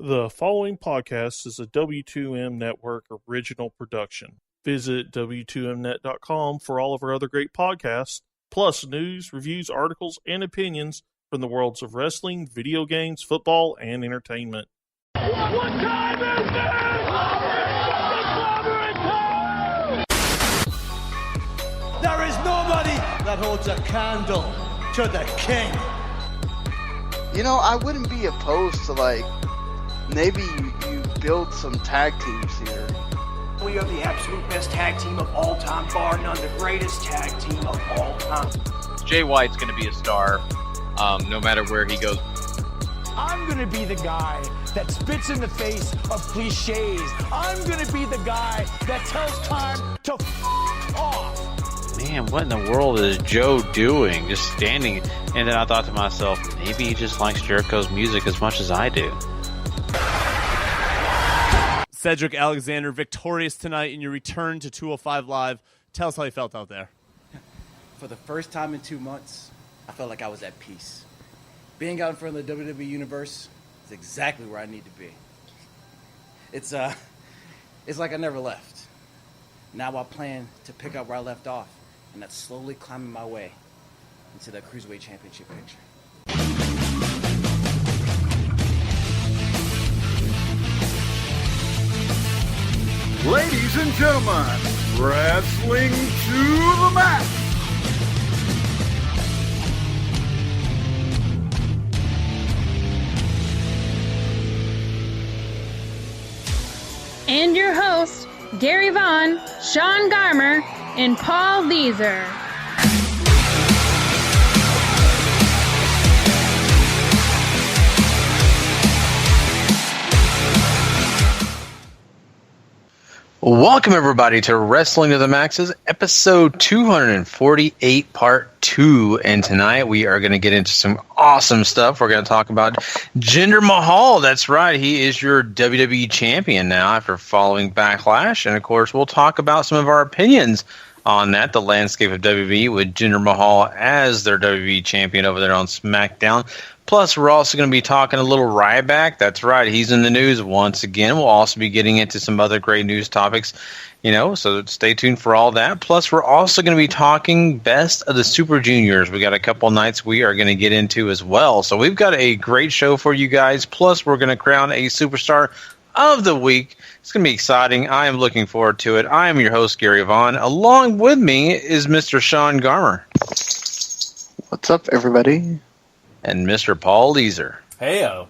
The following podcast is a W2M Network original production. Visit W2Mnet.com for all of our other great podcasts, plus news, reviews, articles, and opinions from the worlds of wrestling, video games, football, and entertainment. What time is it? There is nobody that holds a candle to the king. You know, I wouldn't be opposed to, maybe you build some tag teams here. We are the absolute best tag team of all time, bar none, the greatest tag team of all time. Jay White's going to be a star, no matter where he goes. I'm going to be the guy that spits in the face of cliches. I'm going to be the guy that tells time to off. Man, what in the world is Joe doing? Just standing. And then I thought to myself, maybe he just likes Jericho's music as much as I do. Cedric Alexander victorious tonight in your return to 205 Live. Tell us how you felt out there. For the first time in 2 months, I felt like I was at peace. Being out in front of the WWE Universe is exactly where I need to be. It's like I never left. Now I plan to pick up where I left off, and that's slowly climbing my way into the Cruiserweight Championship picture. Ladies and gentlemen, wrestling to the max. And your hosts, Gary Vaughan, Sean Garmer, and Paul Leazar. Welcome, everybody, to Wrestling to the Max's episode 248, part 2. And tonight we are going to get into some awesome stuff. We're going to talk about Jinder Mahal. That's right. He is your WWE Champion now after following Backlash. And, of course, we'll talk about some of our opinions on that, the landscape of WWE with Jinder Mahal as their WWE Champion over there on SmackDown. Plus, we're also going to be talking a little Ryback. That's right. He's in the news once again. We'll also be getting into some other great news topics, so stay tuned for all that. Plus, we're also going to be talking best of the Super Juniors. We got a couple nights we are going to get into as well. So we've got a great show for you guys. Plus, we're going to crown a Superstar of the Week. It's going to be exciting. I am looking forward to it. I am your host, Gary Vaughan. Along with me is Mr. Sean Garmer. What's up, everybody? And Mr. Paul Leazar. Heyo.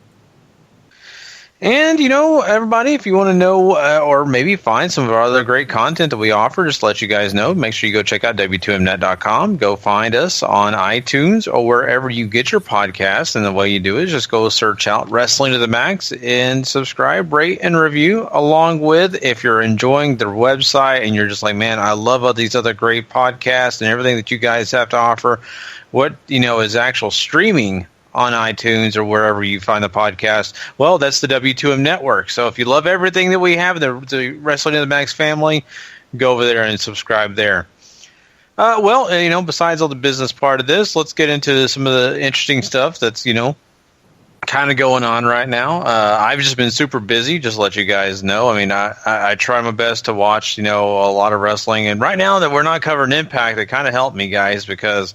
And, everybody, if you want to know or maybe find some of our other great content that we offer, just to let you guys know, make sure you go check out W2Mnet.com. Go find us on iTunes or wherever you get your podcasts. And the way you do it is just go search out Wrestling to the Max and subscribe, rate, and review. Along with, if you're enjoying the website and you're just like, man, I love all these other great podcasts and everything that you guys have to offer, what, is actual streaming on iTunes or wherever you find the podcast, well, that's the W2M Network. So if you love everything that we have, the Wrestling to the Max family, go over there and subscribe there. Besides all the business part of this, let's get into some of the interesting stuff that's, kind of going on right now. I've just been super busy, just to let you guys know. I mean, I try my best to watch, a lot of wrestling. And right now that we're not covering Impact, it kind of helped me, guys, because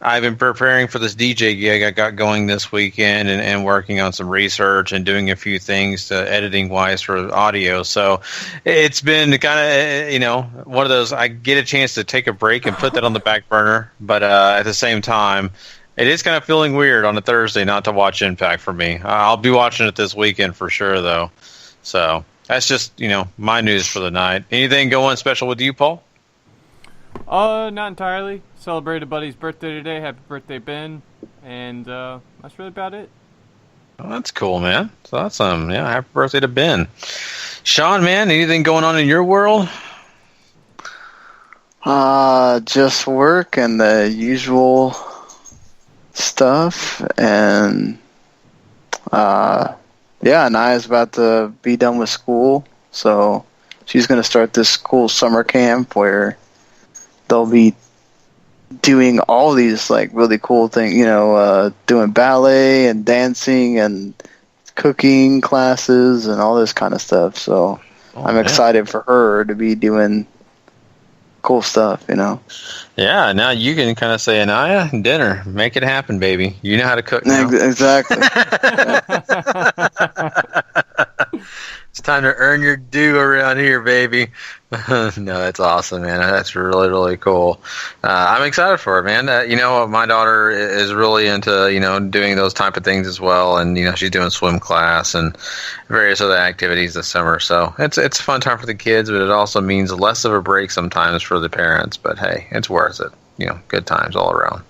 I've been preparing for this DJ gig I got going this weekend and working on some research and doing a few things editing-wise for audio. So it's been kind of, one of those, I get a chance to take a break and put that on the back burner. But at the same time, it is kind of feeling weird on a Thursday not to watch Impact for me. I'll be watching it this weekend for sure, though. So that's just, my news for the night. Anything going special with you, Paul? Not entirely. Celebrated a buddy's birthday today. Happy birthday, Ben. And that's really about it. Oh, that's cool, man. So that's happy birthday to Ben. Sean, man, anything going on in your world? Just work and the usual stuff, and Naya's about to be done with school, so she's going to start this cool summer camp where they'll be doing all these really cool things, doing ballet and dancing, and cooking classes and all this kind of stuff. So I'm excited for her to be doing cool stuff, you know. Yeah, now you can kind of say, Anaya, dinner, make it happen, baby. You know how to cook now. Exactly. It's time to earn your due around here, baby. No, that's awesome, man. That's really, really cool. I'm excited for it, man. You know, my daughter is really into, you know, doing those type of things as well. And, you know, she's doing swim class and various other activities this summer. So it's a fun time for the kids, but it also means less of a break sometimes for the parents. But, hey, it's worth it. You know, good times all around.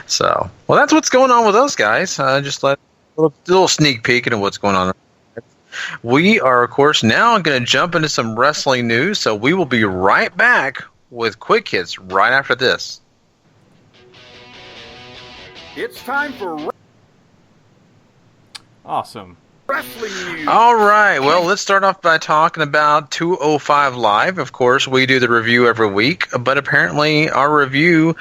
So, well, that's what's going on with us, guys. Just a little sneak peek into what's going on. We are, of course, now going to jump into some wrestling news, so we will be right back with Quick Hits right after this. It's time for Awesome. wrestling news. All right, well, let's start off by talking about 205 Live. Of course, we do the review every week, but apparently our review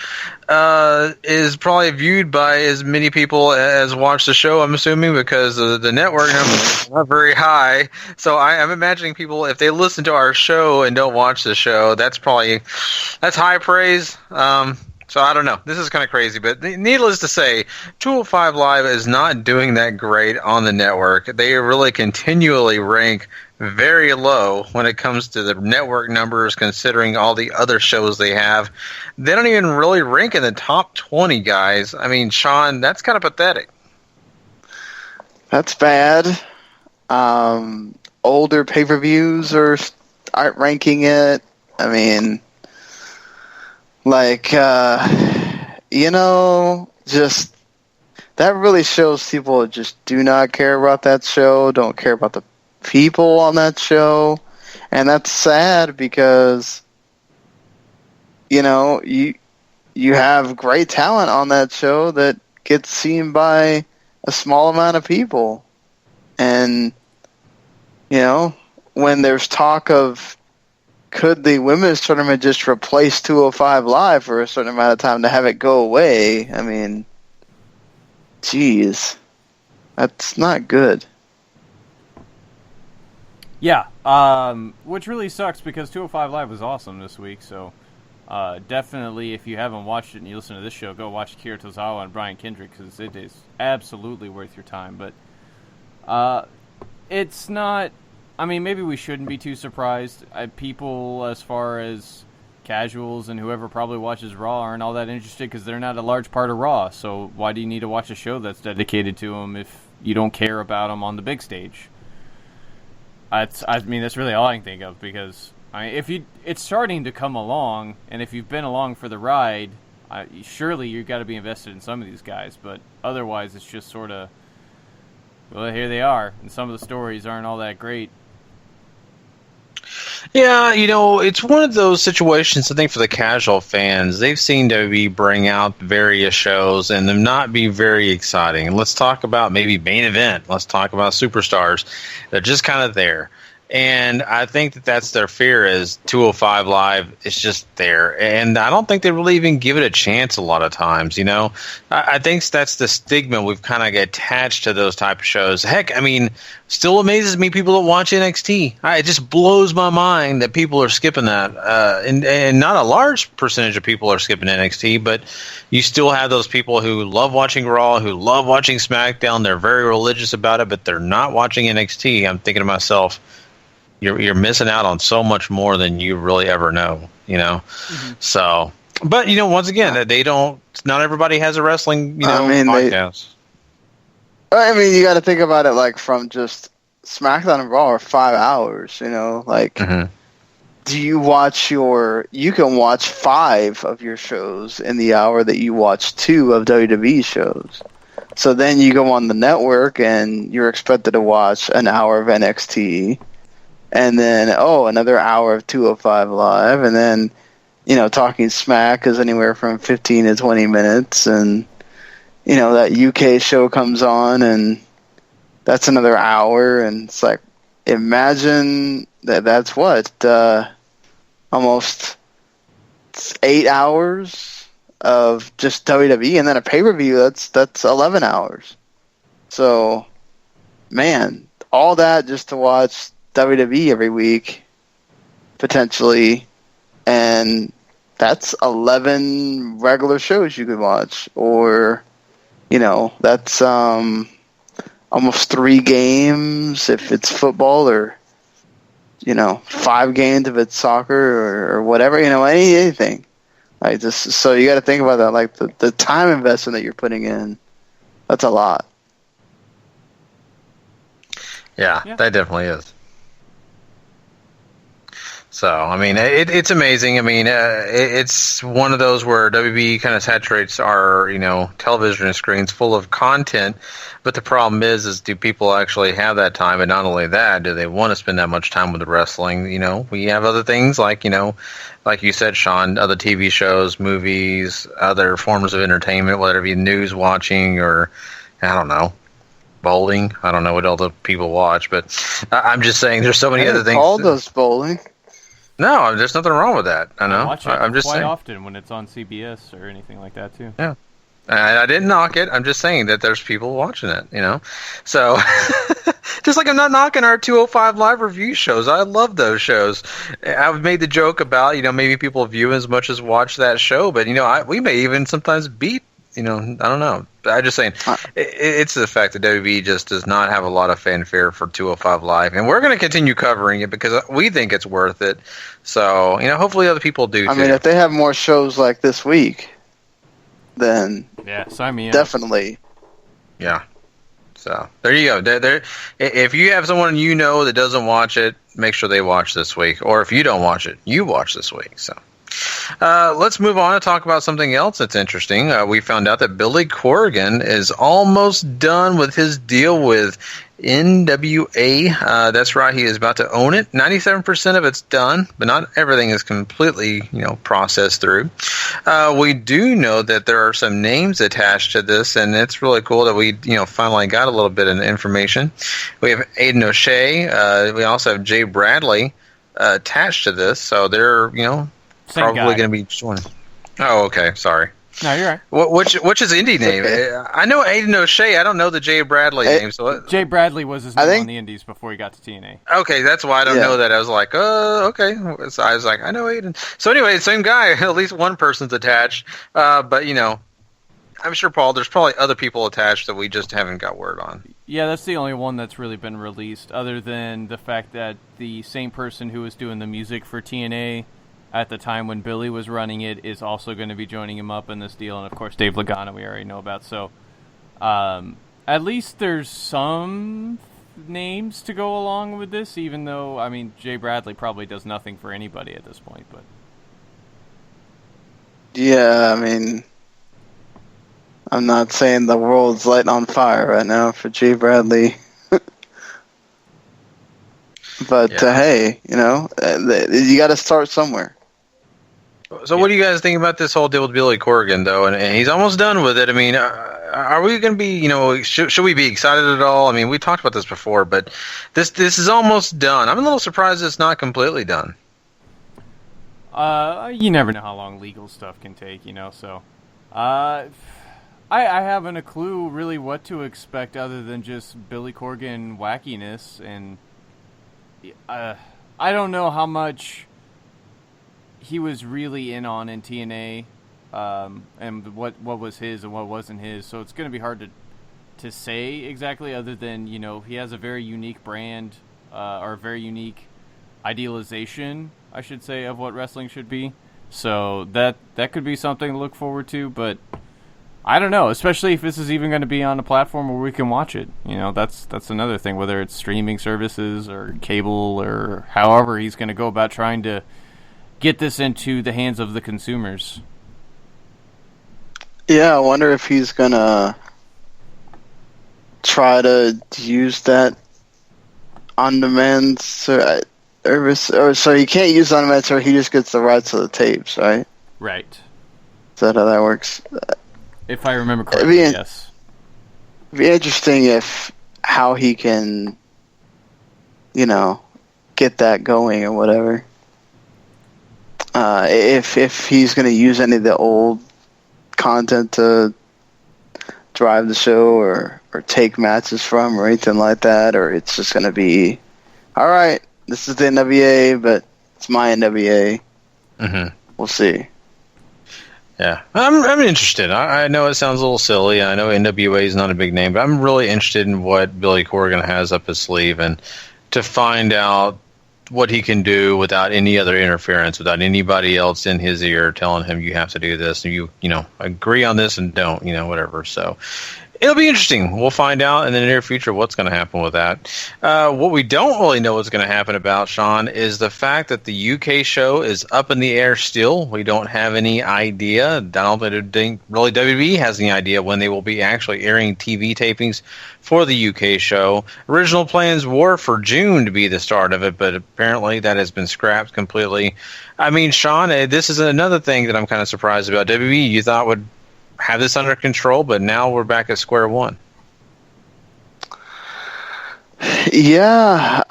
is probably viewed by as many people as watch the show, I'm assuming, because the network number is not very high. So I'm imagining people, if they listen to our show and don't watch the show, that's high praise. So I don't know. This is kind of crazy, but needless to say, 205 Live is not doing that great on the network. They really continually rank very low when it comes to the network numbers, considering all the other shows they have. They don't even really rank in the top 20, guys. I mean, Sean, that's kind of pathetic. That's bad. Older pay-per-views aren't ranking it. I mean, like, you know, just that really shows people just do not care about that show, don't care about the people on that show, and that's sad because, you know, you have great talent on that show that gets seen by a small amount of people, and, you know, when there's talk of could the women's tournament just replace 205 Live for a certain amount of time to have it go away? I mean, geez, that's not good. Yeah, which really sucks because 205 Live was awesome this week, so definitely if you haven't watched it and you listen to this show, go watch Akira Tozawa and Brian Kendrick because it is absolutely worth your time. But it's not... I mean, maybe we shouldn't be too surprised. People, as far as casuals and whoever probably watches Raw, aren't all that interested because they're not a large part of Raw. So why do you need to watch a show that's dedicated to them if you don't care about them on the big stage? I mean, that's really all I can think of because it's starting to come along, and if you've been along for the ride, surely you've got to be invested in some of these guys. But otherwise, it's just sort of, well, here they are, and some of the stories aren't all that great. Yeah, you know, it's one of those situations, I think, for the casual fans. They've seen WWE bring out various shows and them not be very exciting. And let's talk about maybe main event. Let's talk about superstars. They're just kind of there. And I think that's their fear is 205 Live is just there. And I don't think they really even give it a chance a lot of times, you know. I think that's the stigma we've kind of attached to those type of shows. Heck, I mean, still amazes me people that watch NXT. It just blows my mind that people are skipping that. And not a large percentage of people are skipping NXT, but you still have those people who love watching Raw, who love watching SmackDown. They're very religious about it, but they're not watching NXT. I'm thinking to myself, You're missing out on so much more than you really ever know, you know. Mm-hmm. So, but you know, once again, they don't. Not everybody has a wrestling, podcast. I mean, you got to think about it like from just SmackDown and Raw are 5 hours, you know. Like, do you watch you can watch 5 of your shows in the hour that you watch 2 of WWE shows. So then you go on the network and you're expected to watch an hour of NXT. And then, another hour of 205 Live. And then, you know, Talking Smack is anywhere from 15 to 20 minutes. And, you know, that UK show comes on, and that's another hour. And it's like, imagine that's what? Almost 8 hours of just WWE. And then a pay-per-view, that's 11 hours. So, man, all that just to watch WWE every week, potentially, and that's 11 regular shows you could watch, or, that's almost 3 games if it's football, or, 5 games if it's soccer, or whatever, anything. Like, just, so you got to think about that, like the time investment that you're putting in, that's a lot. Yeah, that definitely is. So, I mean, it's amazing. I mean, it's one of those where WB kind of saturates our, television screens full of content. But the problem is do people actually have that time? And not only that, do they want to spend that much time with the wrestling? We have other things like, like you said, Sean, other TV shows, movies, other forms of entertainment, whether it be news watching or, I don't know, bowling. I don't know what other people watch, but I'm just saying there's so many other things. All those bowling. No, there's nothing wrong with that. I know. I watch it I'm just quite saying. often when it's on CBS or anything like that too. Yeah. I didn't knock it. I'm just saying that there's people watching it, So, just like I'm not knocking our 205 live review shows. I love those shows. I've made the joke about, maybe people view as much as watch that show, but, we may even sometimes beat, I don't know. I'm just saying, it's the fact that WB just does not have a lot of fanfare for 205 Live, and we're going to continue covering it because we think it's worth it. So, hopefully other people do, too. I mean, if they have more shows like this week, then sign me up. Definitely. Yeah. So, there you go. There, if you have someone that doesn't watch it, make sure they watch this week. Or if you don't watch it, you watch this week. So, let's move on and talk about something else that's interesting. We found out that Billy Corgan is almost done with his deal with NWA. That's right, he is about to own it. 97% of it's done, but not everything is completely, processed through. We do know that there are some names attached to this, and it's really cool that we, finally got a little bit of information. We have Aiden O'Shea. We also have Jay Bradley attached to this, so they're, probably going to be joining. Oh, okay. Sorry. No, you're right. Which is Indy name? Okay. I know Aiden O'Shea. I don't know the Jay Bradley name. So Jay Bradley was his name on the Indies before he got to TNA. Okay, that's why I don't know that. I was like, okay. So I was like, I know Aiden. So anyway, same guy. At least one person's attached. But I'm sure, Paul, there's probably other people attached that we just haven't got word on. Yeah, that's the only one that's really been released, other than the fact that the same person who was doing the music for TNA at the time when Billy was running it is also going to be joining him up in this deal. And, of course, Dave Lagana we already know about. So, at least there's some names to go along with this, even though, I mean, Jay Bradley probably does nothing for anybody at this point. But yeah, I mean, I'm not saying the world's lighting on fire right now for Jay Bradley. But, hey, you got to start somewhere. So what do you guys think about this whole deal with Billy Corgan, though? And he's almost done with it. I mean, are we going to be, should we be excited at all? I mean, we talked about this before, but this is almost done. I'm a little surprised it's not completely done. You never know how long legal stuff can take, so I haven't a clue really what to expect other than just Billy Corgan wackiness, and I don't know how much he was really in on in TNA, and what was his and what wasn't his. So it's going to be hard to say exactly, other than he has a very unique brand, or a very unique idealization, I should say, of what wrestling should be. So that could be something to look forward to, but I don't know, especially if this is even going to be on a platform where we can watch it. That's another thing, whether it's streaming services or cable or however he's going to go about trying to get this into the hands of the consumers. Yeah, I wonder if he's going to try to use that on-demand service. Or so he can't use on-demand, so he just gets the rights to the tapes, right? Right. Is that how that works? If I remember correctly, yes. It'd be interesting how he can, get that going or whatever. If he's going to use any of the old content to drive the show, or take matches from or anything like that, or it's just going to be, all right, this is the NWA, but it's my NWA. Mm-hmm. We'll see. Yeah, I'm interested. I know it sounds a little silly. I know NWA is not a big name, but I'm really interested in what Billy Corgan has up his sleeve and to find out what he can do without any other interference, without anybody else in his ear telling him you have to do this and you agree on this and don't, whatever. So it'll be interesting. We'll find out in the near future what's going to happen with that. What we don't really know what's going to happen about, Sean, is the fact that the UK show is up in the air still. We don't have any idea. I don't think really WWE has any idea when they will be actually airing TV tapings for the UK show. Original plans were for June to be the start of it, but apparently that has been scrapped completely. I mean, Sean, this is another thing that I'm kind of surprised about. WWE, you thought would have this under control, but now we're back at square one. Yeah,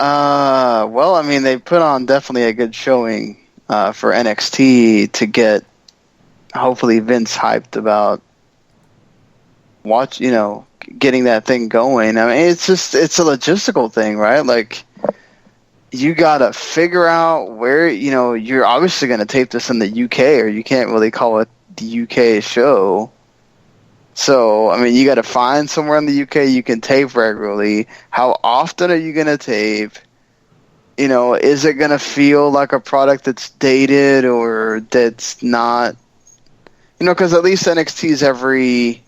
well, I mean, they put on definitely a good showing for NXT to get, hopefully, Vince hyped about getting that thing going. I mean, it's a logistical thing, right? Like, you gotta figure out where, you're obviously going to tape this in the UK, or you can't really call it the UK show. So, I mean, you got to find somewhere in the UK you can tape regularly. How often are you going to tape? Is it going to feel like a product that's dated or that's not? Because at least NXT's every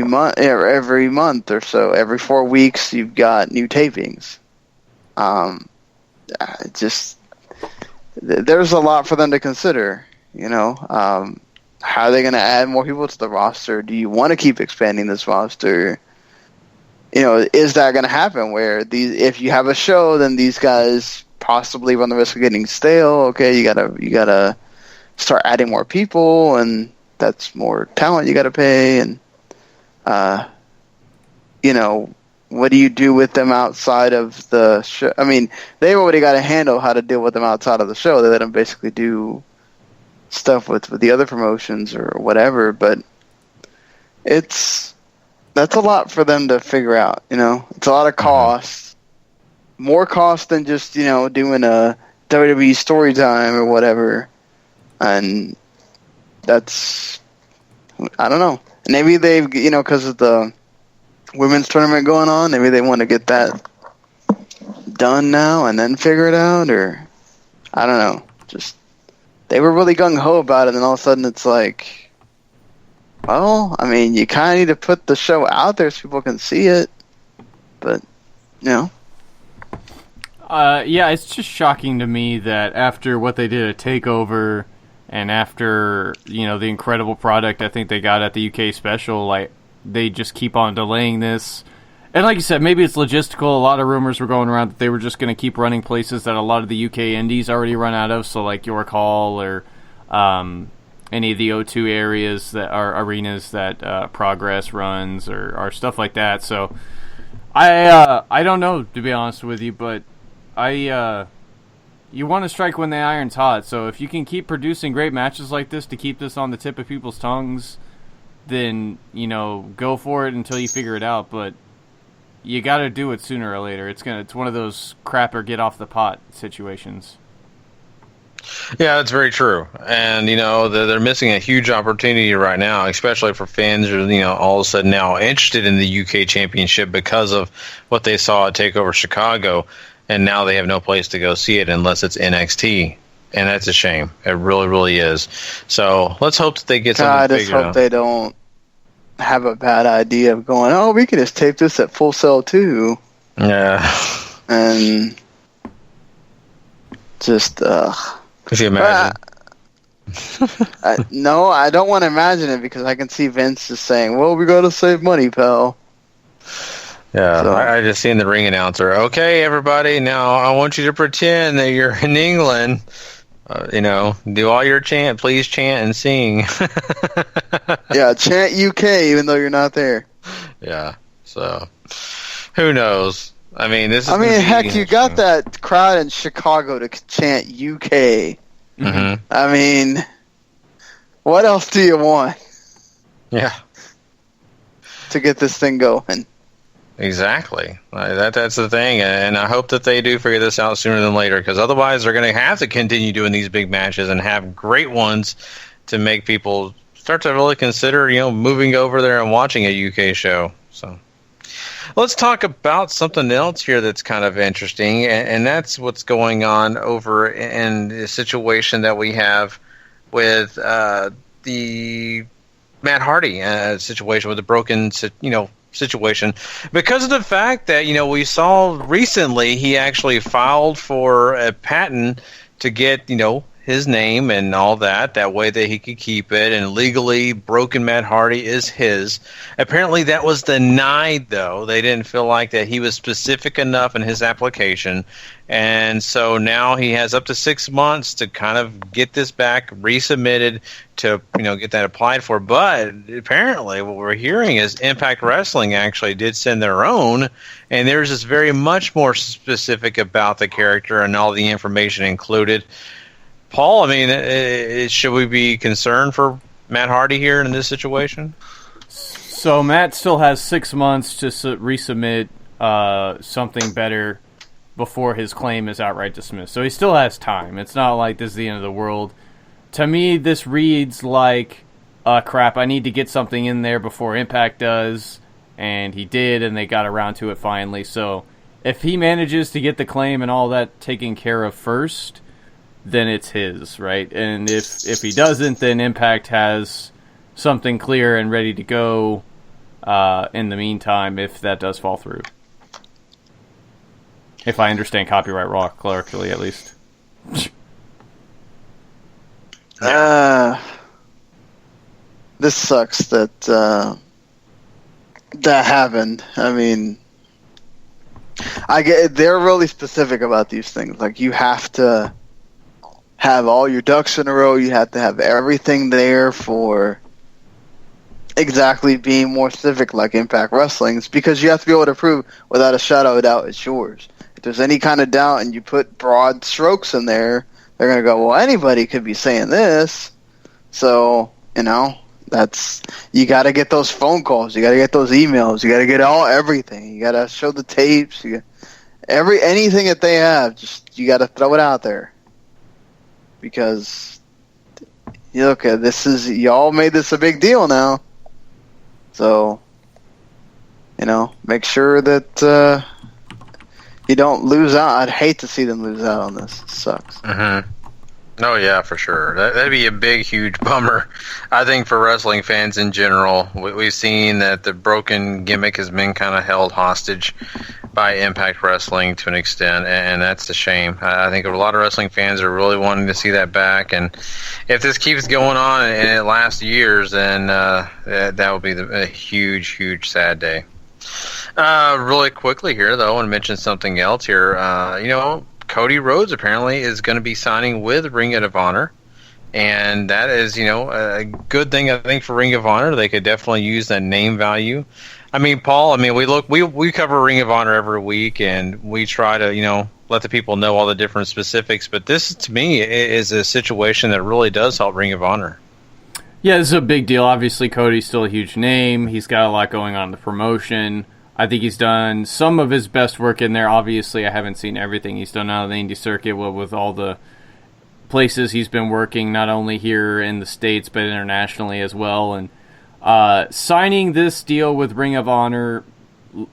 month or so. Every 4 weeks, you've got new tapings. There's a lot for them to consider. How are they going to add more people to the roster? Do you want to keep expanding this roster? Is that going to happen where if you have a show, then these guys possibly run the risk of getting stale? Okay, you gotta start adding more people, and that's more talent you got to pay. And what do you do with them outside of the show? I mean, they've already got to handle how to deal with them outside of the show. They let them basically do stuff with the other promotions or whatever, but that's a lot for them to figure out. It's a lot of cost, more cost than just doing a WWE story time or whatever, and that's, I don't know. Maybe they've because of the women's tournament going on, maybe they want to get that done now and then figure it out, or I don't know. Just they were really gung-ho about it, and all of a sudden it's like, well, I mean, you kind of need to put the show out there so people can see it, but, Yeah, it's just shocking to me that after what they did at TakeOver and after, the incredible product I think they got at the UK special, like, they just keep on delaying this. And like you said, maybe it's logistical. A lot of rumors were going around that they were just going to keep running places that a lot of the UK indies already run out of, so like York Hall or any of the O2 areas that are arenas that Progress runs or stuff like that. So I don't know, to be honest with you, but you want to strike when the iron's hot. So if you can keep producing great matches like this to keep this on the tip of people's tongues, then go for it until you figure it out. But you got to do it sooner or later. It's one of those crap or get off the pot situations. Yeah, that's very true. And, they're missing a huge opportunity right now, especially for fans who are, all of a sudden now interested in the UK Championship because of what they saw at TakeOver Chicago. And now they have no place to go see it unless it's NXT. And that's a shame. It really, really is. So let's hope that they get something figured out. I just hope they don't have a bad idea of going, oh, we could just tape this at Full Sail too. Yeah. And just, could you imagine? No, I don't want to imagine it because I can see Vince just saying, well, we got to save money, pal. Yeah, so. I just seen the ring announcer. Okay, everybody, now I want you to pretend that you're in England. Do all your chant, please chant and sing. Yeah, chant UK even though you're not there. Yeah, so who knows? I mean, heck, you got that crowd in Chicago to chant UK. Mm-hmm. I mean, what else do you want? Yeah. to get this thing going. Exactly. That's the thing, and I hope that they do figure this out sooner than later, because otherwise they're going to have to continue doing these big matches and have great ones to make people start to really consider, moving over there and watching a UK show. So let's talk about something else here that's kind of interesting, and that's what's going on over in the situation that we have with the Matt Hardy situation with the broken, situation, because of the fact that we saw recently he actually filed for a patent to get his name and all that way that he could keep it, and legally broken Matt Hardy is his. Apparently that was denied, though. They didn't feel like that he was specific enough in his application, and so now he has up to 6 months to kind of get this back resubmitted to get that applied for. But apparently what we're hearing is Impact Wrestling actually did send their own, and theirs is very much more specific about the character and all the information included. Paul, should we be concerned for Matt Hardy here in this situation? So Matt still has 6 months to resubmit something better before his claim is outright dismissed. So he still has time. It's not like this is the end of the world. To me, this reads like, crap, I need to get something in there before Impact does. And he did, and they got around to it finally. So if he manages to get the claim and all that taken care of first, then it's his, right? And if he doesn't, then Impact has something clear and ready to go in the meantime, if that does fall through. If I understand copyright law correctly, at least. This sucks that that happened. I get they're really specific about these things. Like, you have to have all your ducks in a row. You have to have everything there for exactly being more specific, like Impact Wrestling's, because you have to be able to prove without a shadow of a doubt it's yours. If there's any kind of doubt and you put broad strokes in there, they're going to go, well, anybody could be saying this. So, that's, you got to get those phone calls, you got to get those emails, you got to get everything. You got to show the tapes, anything that they have, just you got to throw it out there. Because you look at y'all made this a big deal now. So, make sure that you don't lose out. I'd hate to see them lose out on this. It sucks. Mm-hmm. Oh, yeah, for sure. That'd be a big, huge bummer, I think, for wrestling fans in general. We've seen that the broken gimmick has been kind of held hostage by Impact Wrestling to an extent, and that's a shame. I think a lot of wrestling fans are really wanting to see that back, and if this keeps going on and it lasts years, then that will be a huge, huge sad day. Really quickly here, though, I want to mention something else here. Cody Rhodes apparently is going to be signing with Ring of Honor, and that is, a good thing, I think, for Ring of Honor. They could definitely use that name value. Paul, we cover Ring of Honor every week, and we try to, let the people know all the different specifics, but this, to me, is a situation that really does help Ring of Honor. Yeah, this is a big deal. Obviously, Cody's still a huge name. He's got a lot going on in the promotion. I think he's done some of his best work in there. Obviously, I haven't seen everything he's done out of the indie circuit with all the places he's been working, not only here in the States, but internationally as well. And signing this deal with Ring of Honor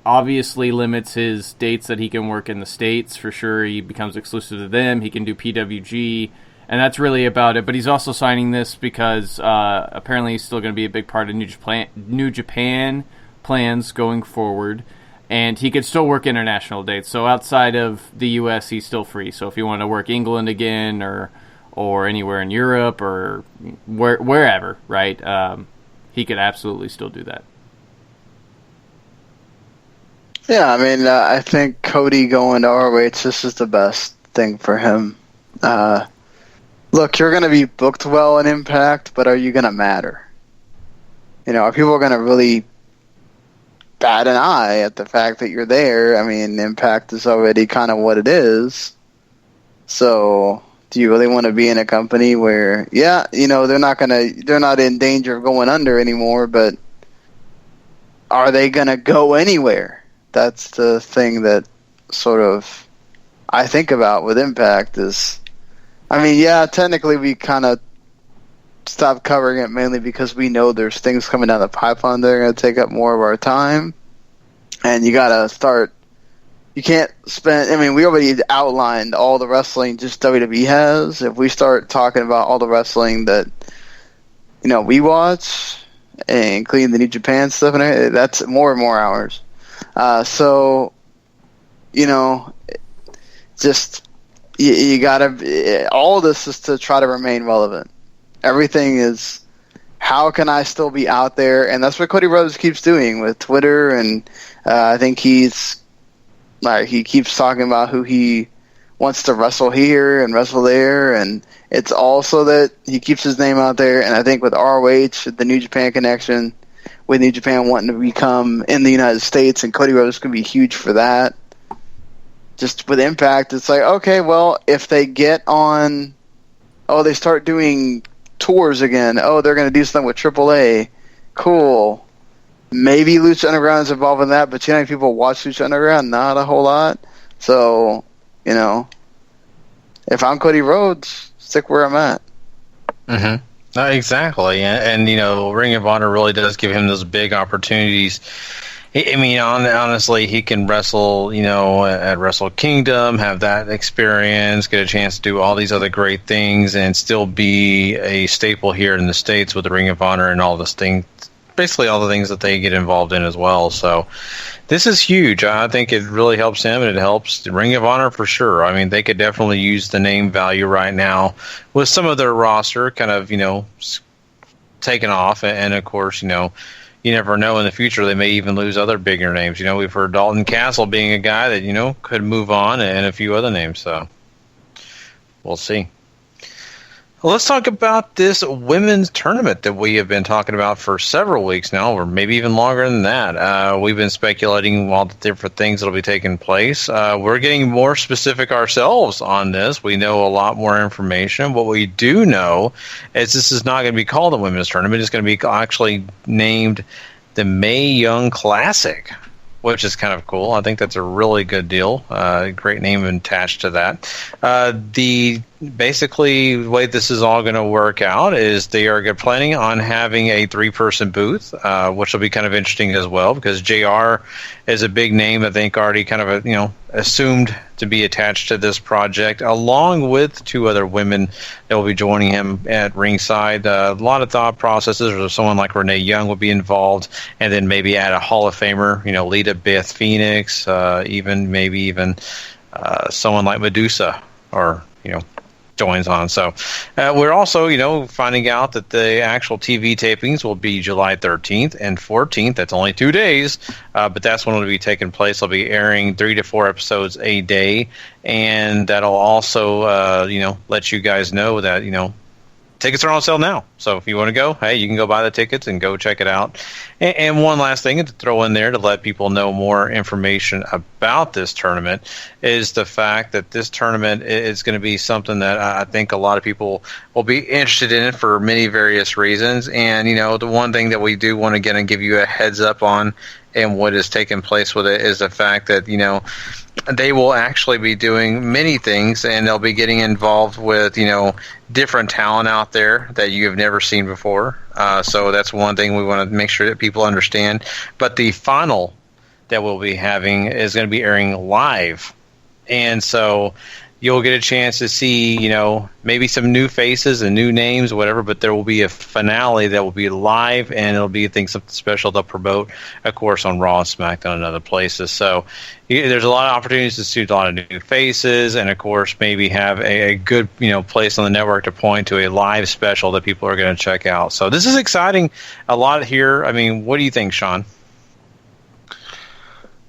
obviously limits his dates that he can work in the States. For sure, he becomes exclusive to them. He can do PWG, and that's really about it. But he's also signing this because apparently he's still going to be a big part of New Japan plans going forward, and he could still work international dates. So outside of the U.S., he's still free. So if you want to work England again or anywhere in Europe or wherever, right, he could absolutely still do that. Yeah, I think Cody going to ROH, this is the best thing for him. Look, you're going to be booked well in Impact, but are you going to matter? Are people going to really bat an eye at the fact that you're there? Impact is already kind of what it is. So, do you really want to be in a company where, they're not in danger of going under anymore, but are they going to go anywhere? That's the thing that sort of I think about with Impact is, I mean, yeah, technically we kind of stopped covering it mainly because we know there's things coming down the pipeline that are going to take up more of our time. And you got to start, you can't spend, I mean, we already outlined all the wrestling just WWE has. If we start talking about all the wrestling that, you know, we watch, including the New Japan stuff, and that's more and more hours. So, you know, just, you gotta, all of this is to try to remain relevant. Everything is, how can I still be out there? And that's what Cody Rhodes keeps doing with Twitter, and I think he keeps talking about who he wants to wrestle here and wrestle there, and it's also that he keeps his name out there. And I think with ROH, the New Japan connection, with New Japan wanting to become in the United States, and Cody Rhodes can be huge for that. Just with Impact, it's like, okay, well, if they get on, they start doing tours again. They're going to do something with AAA. Cool. Maybe Lucha Underground is involved in that, but you know how many people watch Lucha Underground? Not a whole lot. So, you know, if I'm Cody Rhodes, stick where I'm at. Mm-hmm. Exactly. And, you know, Ring of Honor really does give him those big opportunities. I mean, honestly, he can wrestle, you know, at Wrestle Kingdom, have that experience, get a chance to do all these other great things, and still be a staple here in the States with the Ring of Honor and all this thing, basically all the things that they get involved in as well. So this is huge. I think it really helps him, and it helps the Ring of Honor for sure. I mean, they could definitely use the name value right now with some of their roster kind of, you know, taken off. And of course, you know, you never know in the future, they may even lose other bigger names. You know, we've heard Dalton Castle being a guy that, you know, could move on, and a few other names. So we'll see. Well, let's talk about this women's tournament that we have been talking about for several weeks now, or maybe even longer than that. We've been speculating all the different things that will be taking place. We're getting more specific ourselves on this. We know a lot more information. What we do know is this is not going to be called the women's tournament. It's going to be actually named the Mae Young Classic, which is kind of cool. I think that's a really good deal. Great name attached to that. Basically, the way this is all going to work out is they are planning on having a 3-person booth, which will be kind of interesting as well, because JR is a big name, I think, already kind of, you know, assumed to be attached to this project, along with 2 other women that will be joining him at ringside. A lot of thought processes, or someone like Renee Young will be involved, and then maybe add a Hall of Famer, you know, Lita Beth Phoenix, even someone like Medusa, or, you know, joins on. So we're also, you know, finding out that the actual TV tapings will be July 13th and 14th. That's only 2 days, but that's when it'll be taking place. They'll be airing 3 to 4 episodes a day, and that'll also, you know, let you guys know that, you know, tickets are on sale now. So if you want to go, hey, you can go buy the tickets and go check it out. And one last thing to throw in there to let people know more information about this tournament is the fact that this tournament is going to be something that I think a lot of people will be interested in for many various reasons. And, you know, the one thing that we do want to get and give you a heads up on and what is taking place with it is the fact that, you know, they will actually be doing many things, and they'll be getting involved with, you know, different talent out there that you have never seen before. So that's one thing we want to make sure that people understand. But the final that we'll be having is going to be airing live. And so you'll get a chance to see, you know, maybe some new faces and new names, whatever, but there will be a finale that will be live, and it'll be, I think, something special they'll promote, of course, on Raw and SmackDown and other places. So there's a lot of opportunities to see a lot of new faces, and, of course, maybe have a good, you know, place on the network to point to a live special that people are going to check out. So this is exciting. A lot here. I mean, what do you think, Sean?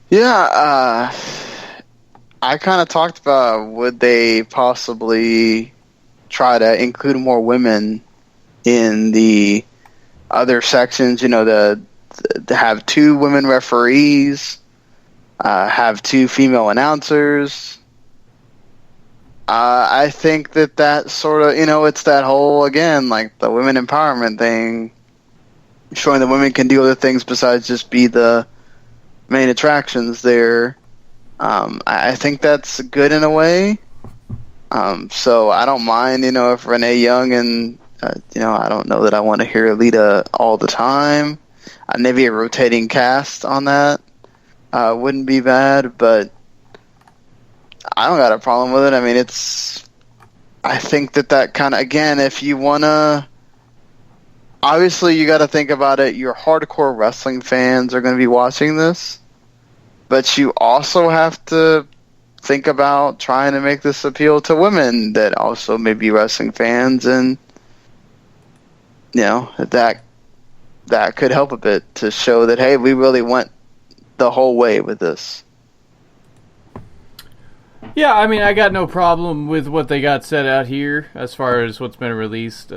Yeah, I kind of talked about, would they possibly try to include more women in the other sections, you know, to have 2 women referees, have 2 female announcers. I think that sort of, you know, it's that whole, again, like the women empowerment thing. showing the women can do other things besides just be the main attractions there. I think that's good in a way. So I don't mind, if Renee Young and, I don't know that I want to hear Lita all the time. Maybe a rotating cast on that wouldn't be bad, but I don't got a problem with it. I mean, I think that kind of, again, if you want to, obviously you got to think about it, your hardcore wrestling fans are going to be watching this, but you also have to think about trying to make this appeal to women that also may be wrestling fans, and, that could help a bit to show that, hey, we really went the whole way with this. Yeah, I mean, I got no problem with what they got set out here as far as what's been released.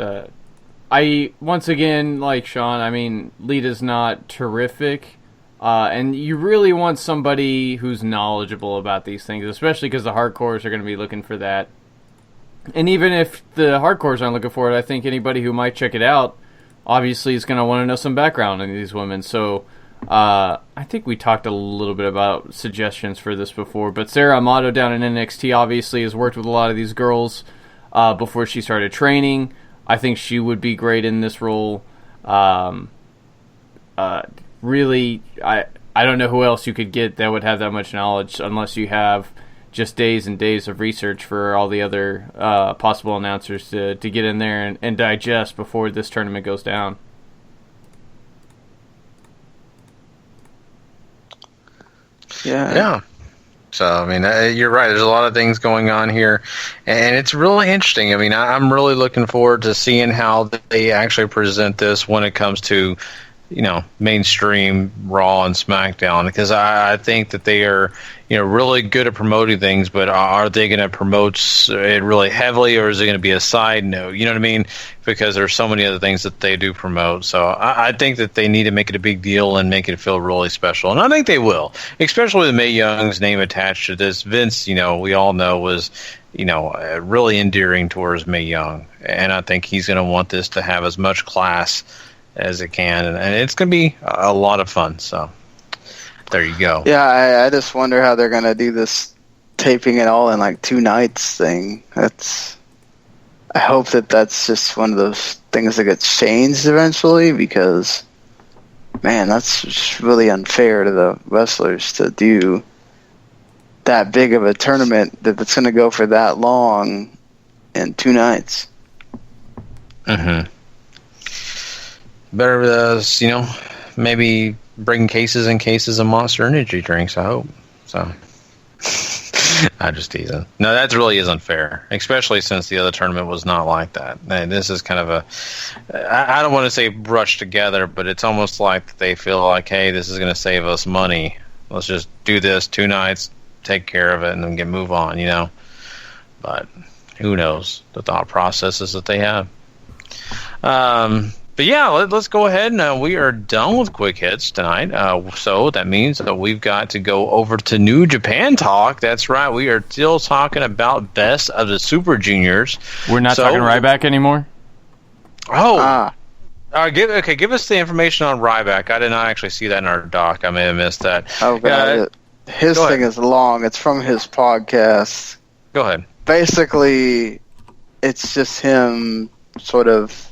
Once again, like Sean, I mean, Lita's not terrific, and you really want somebody who's knowledgeable about these things, especially because the hardcores are going to be looking for that. And even if the hardcores aren't looking for it, I think anybody who might check it out obviously is going to want to know some background on these women. So I think we talked a little bit about suggestions for this before, but Sarah Amato down in NXT obviously has worked with a lot of these girls before she started training. I think she would be great in this role. Really, I don't know who else you could get that would have that much knowledge unless you have just days and days of research for all the other possible announcers to get in there and digest before this tournament goes down. Yeah. So, I mean, you're right. There's a lot of things going on here, and it's really interesting. I mean, I'm really looking forward to seeing how they actually present this when it comes to, mainstream Raw and SmackDown, because I think that they are, really good at promoting things, but are they going to promote it really heavily, or is it going to be a side note? You know what I mean? Because there's so many other things that they do promote. So I think that they need to make it a big deal and make it feel really special. And I think they will, especially with Mae Young's name attached to this. Vince, we all know was, really endearing towards Mae Young. And I think he's going to want this to have as much class as it can. And it's going to be a lot of fun. So there you go. Yeah, I just wonder how they're going to do this taping it all in like 2 nights thing. I hope that's just one of those things that gets changed eventually, because, man, that's just really unfair to the wrestlers to do that big of a tournament that's going to go for that long in 2 nights. Mm-hmm. Better, maybe bring cases and cases of Monster Energy drinks, I hope. So, I just teasing. No, that really is unfair, especially since the other tournament was not like that. And this is kind of I don't want to say brushed together, but it's almost like they feel like, hey, this is going to save us money. Let's just do this 2 nights, take care of it, and then move on, But who knows the thought processes that they have. But yeah, let's go ahead and we are done with quick hits tonight. So that means that we've got to go over to New Japan talk. That's right. We are still talking about Best of the Super Juniors. We're not talking Ryback anymore? Oh. Give us the information on Ryback. I did not actually see that in our doc. I may have missed that. Oh, God. His thing is long. It's from his podcast. Go ahead. Basically, it's just him sort of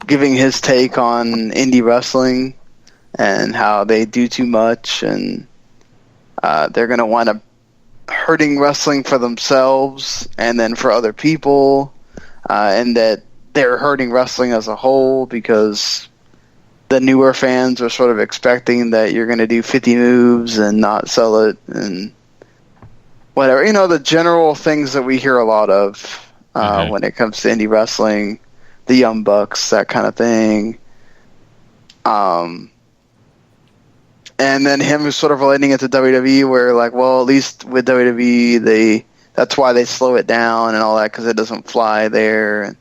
giving his take on indie wrestling and how they do too much, and they're going to wind up hurting wrestling for themselves and then for other people, and that they're hurting wrestling as a whole because the newer fans are sort of expecting that you're going to do 50 moves and not sell it and whatever. The general things that we hear a lot of when it comes to indie wrestling. The Young Bucks, that kind of thing. And then him sort of relating it to WWE, where at least with WWE, that's why they slow it down and all that, because it doesn't fly there. And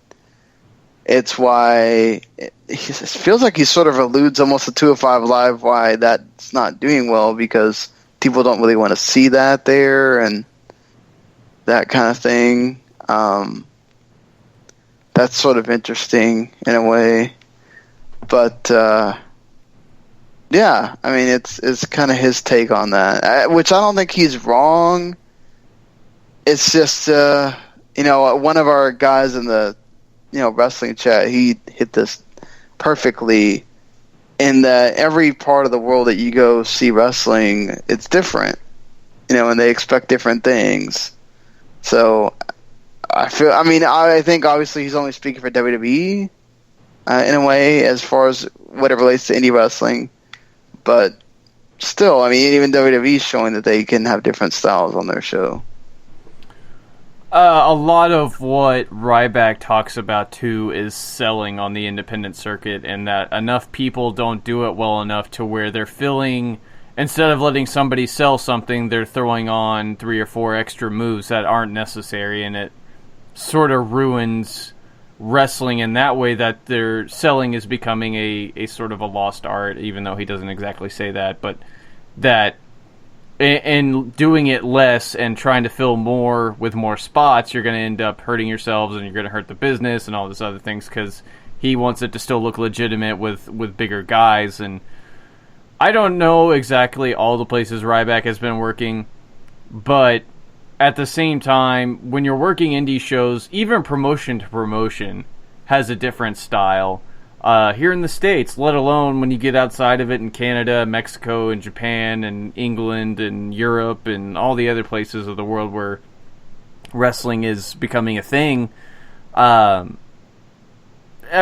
it's why it feels like he sort of alludes almost to 205 Live why that's not doing well, because people don't really want to see that there and that kind of thing. That's sort of interesting in a way. But yeah, I mean, it's kind of his take on that, which I don't think he's wrong. It's just one of our guys in the wrestling chat, he hit this perfectly. In that every part of the world that you go see wrestling, it's different, and they expect different things. So I think obviously he's only speaking for WWE in a way as far as what it relates to indie wrestling. But still, I mean, even WWE is showing that they can have different styles on their show. A lot of what Ryback talks about, too, is selling on the independent circuit, and that enough people don't do it well enough to where they're filling, instead of letting somebody sell something, they're throwing on 3 or 4 extra moves that aren't necessary, and it sort of ruins wrestling in that way, that their selling is becoming a sort of a lost art, even though he doesn't exactly say that, but that... And doing it less and trying to fill more with more spots, you're going to end up hurting yourselves and you're going to hurt the business and all these other things, because he wants it to still look legitimate with bigger guys. And I don't know exactly all the places Ryback has been working, but at the same time, when you're working indie shows, even promotion to promotion has a different style. Here in the States, let alone when you get outside of it in Canada, Mexico, and Japan, and England, and Europe, and all the other places of the world where wrestling is becoming a thing. I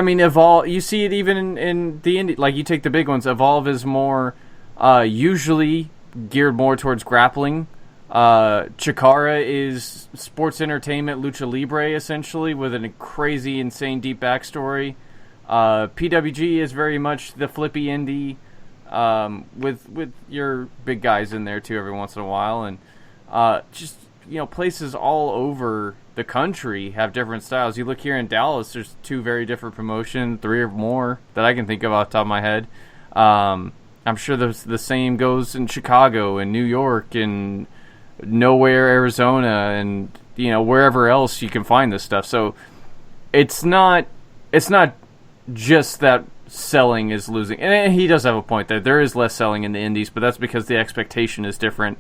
mean, Evolve, you see it even in the indie, like you take the big ones, Evolve is more, usually geared more towards grappling. Chikara is sports entertainment, lucha libre, essentially, with a crazy, insane, deep backstory. PWG is very much the flippy indie, with your big guys in there too every once in a while, and just places all over the country have different styles. You look here in Dallas, there's 2 very different promotions, 3 or more that I can think of off the top of my head. I'm sure the same goes in Chicago and New York and Nowhere, Arizona, and wherever else you can find this stuff. So it's not just that selling is losing. And he does have a point there. There is less selling in the indies, but that's because the expectation is different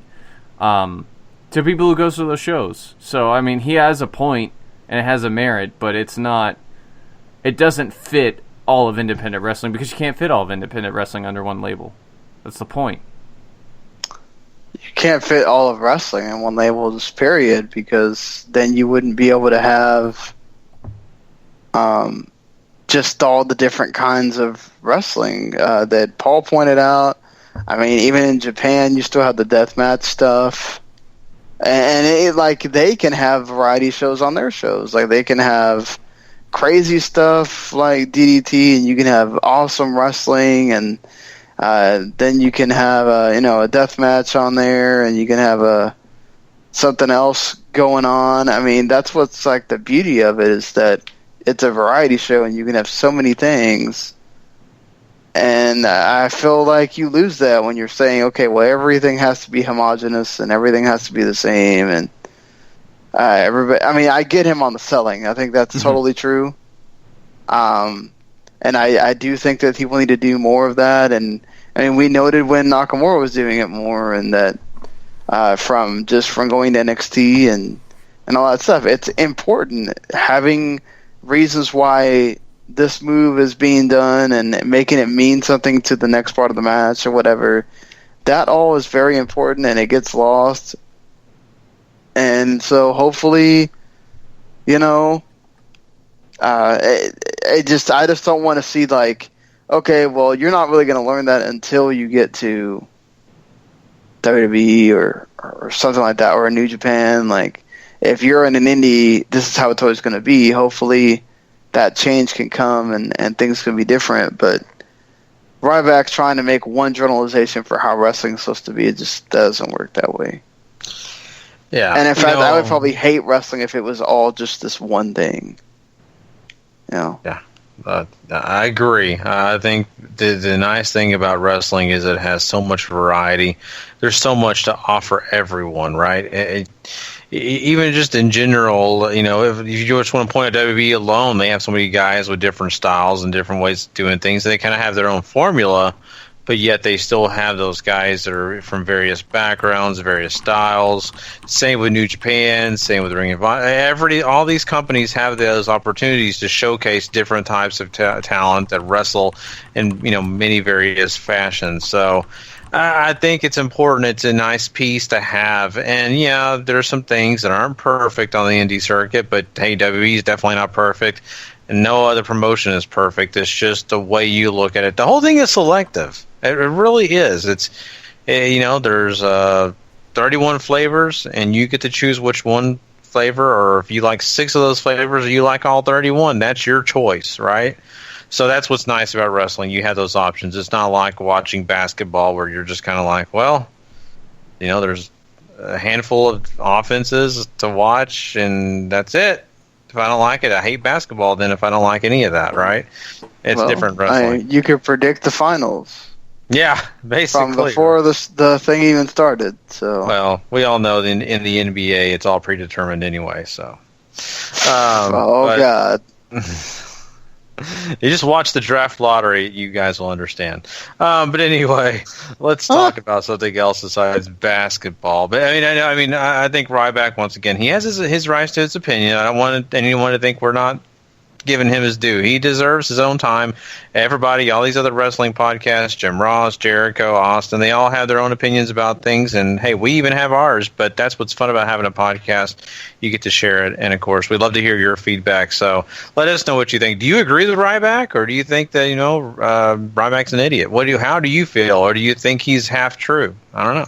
to people who go to those shows. So, I mean, he has a point, and it has a merit, but it doesn't fit all of independent wrestling, because you can't fit all of independent wrestling under one label. That's the point. You can't fit all of wrestling in one label, just period, because then you wouldn't be able to have... just all the different kinds of wrestling that Paul pointed out. I mean, even in Japan, you still have the deathmatch stuff. And they can have variety shows on their shows. Like, they can have crazy stuff like DDT, and you can have awesome wrestling, and then you can have a deathmatch on there, and you can have something else going on. I mean, that's what's like the beauty of it, is that it's a variety show, and you can have so many things. And I feel like you lose that when you're saying, okay, well, everything has to be homogenous and everything has to be the same. And everybody, I mean, I get him on the selling. I think that's totally true. And I do think that he will need to do more of that. And I mean, we noted when Nakamura was doing it more, and that from going to NXT and all that stuff, it's important having reasons why this move is being done and making it mean something to the next part of the match or whatever. That all is very important, and it gets lost. And so hopefully, I just don't want to see like, okay, well, you're not really going to learn that until you get to WWE or something like that, or a New Japan. Like, if you're in an indie, this is how it's always going to be. Hopefully that change can come and things can be different. But Ryback trying to make one generalization for how wrestling is supposed to be, it just doesn't work that way. Yeah. And in fact, I would probably hate wrestling if it was all just this one thing. Yeah. I agree. I think the nice thing about wrestling is it has so much variety. There's so much to offer everyone, right? even just in general, if you just want to point at WWE alone, they have so many guys with different styles and different ways of doing things. They kind of have their own formula, but yet they still have those guys that are from various backgrounds, various styles. Same with New Japan, same with Ring of Honor. All these companies have those opportunities to showcase different types of talent that wrestle in many various fashions. So I think it's important. It's a nice piece to have. And, yeah, there are some things that aren't perfect on the indie circuit, but, hey, WWE is definitely not perfect. And no other promotion is perfect. It's just the way you look at it. The whole thing is selective. It really is. It's, there's 31 flavors, and you get to choose which one flavor, or if you like 6 of those flavors, or you like all 31, that's your choice, right? So that's what's nice about wrestling. You have those options. It's not like watching basketball where you're just kind of like, well, there's a handful of offenses to watch, and that's it. If I don't like it, I hate basketball. Then if I don't like any of that, right? It's different wrestling. You could predict the finals. Yeah, basically. From before the thing even started. So. Well, we all know in the NBA, it's all predetermined anyway. So. God. You just watch the draft lottery, you guys will understand. But anyway, let's talk about something else besides basketball. But I think Ryback, once again, he has his rights to his opinion. I don't want anyone to think we're not giving him his due. He deserves his own time. Everybody, all these other wrestling podcasts, Jim Ross, Jericho, Austin, they all have their own opinions about things, and hey, we even have ours, but that's what's fun about having a podcast. You get to share it, and of course, we'd love to hear your feedback, so let us know what you think. Do you agree with Ryback, or do you think that, Ryback's an idiot? How do you feel, or do you think he's half true? I don't know.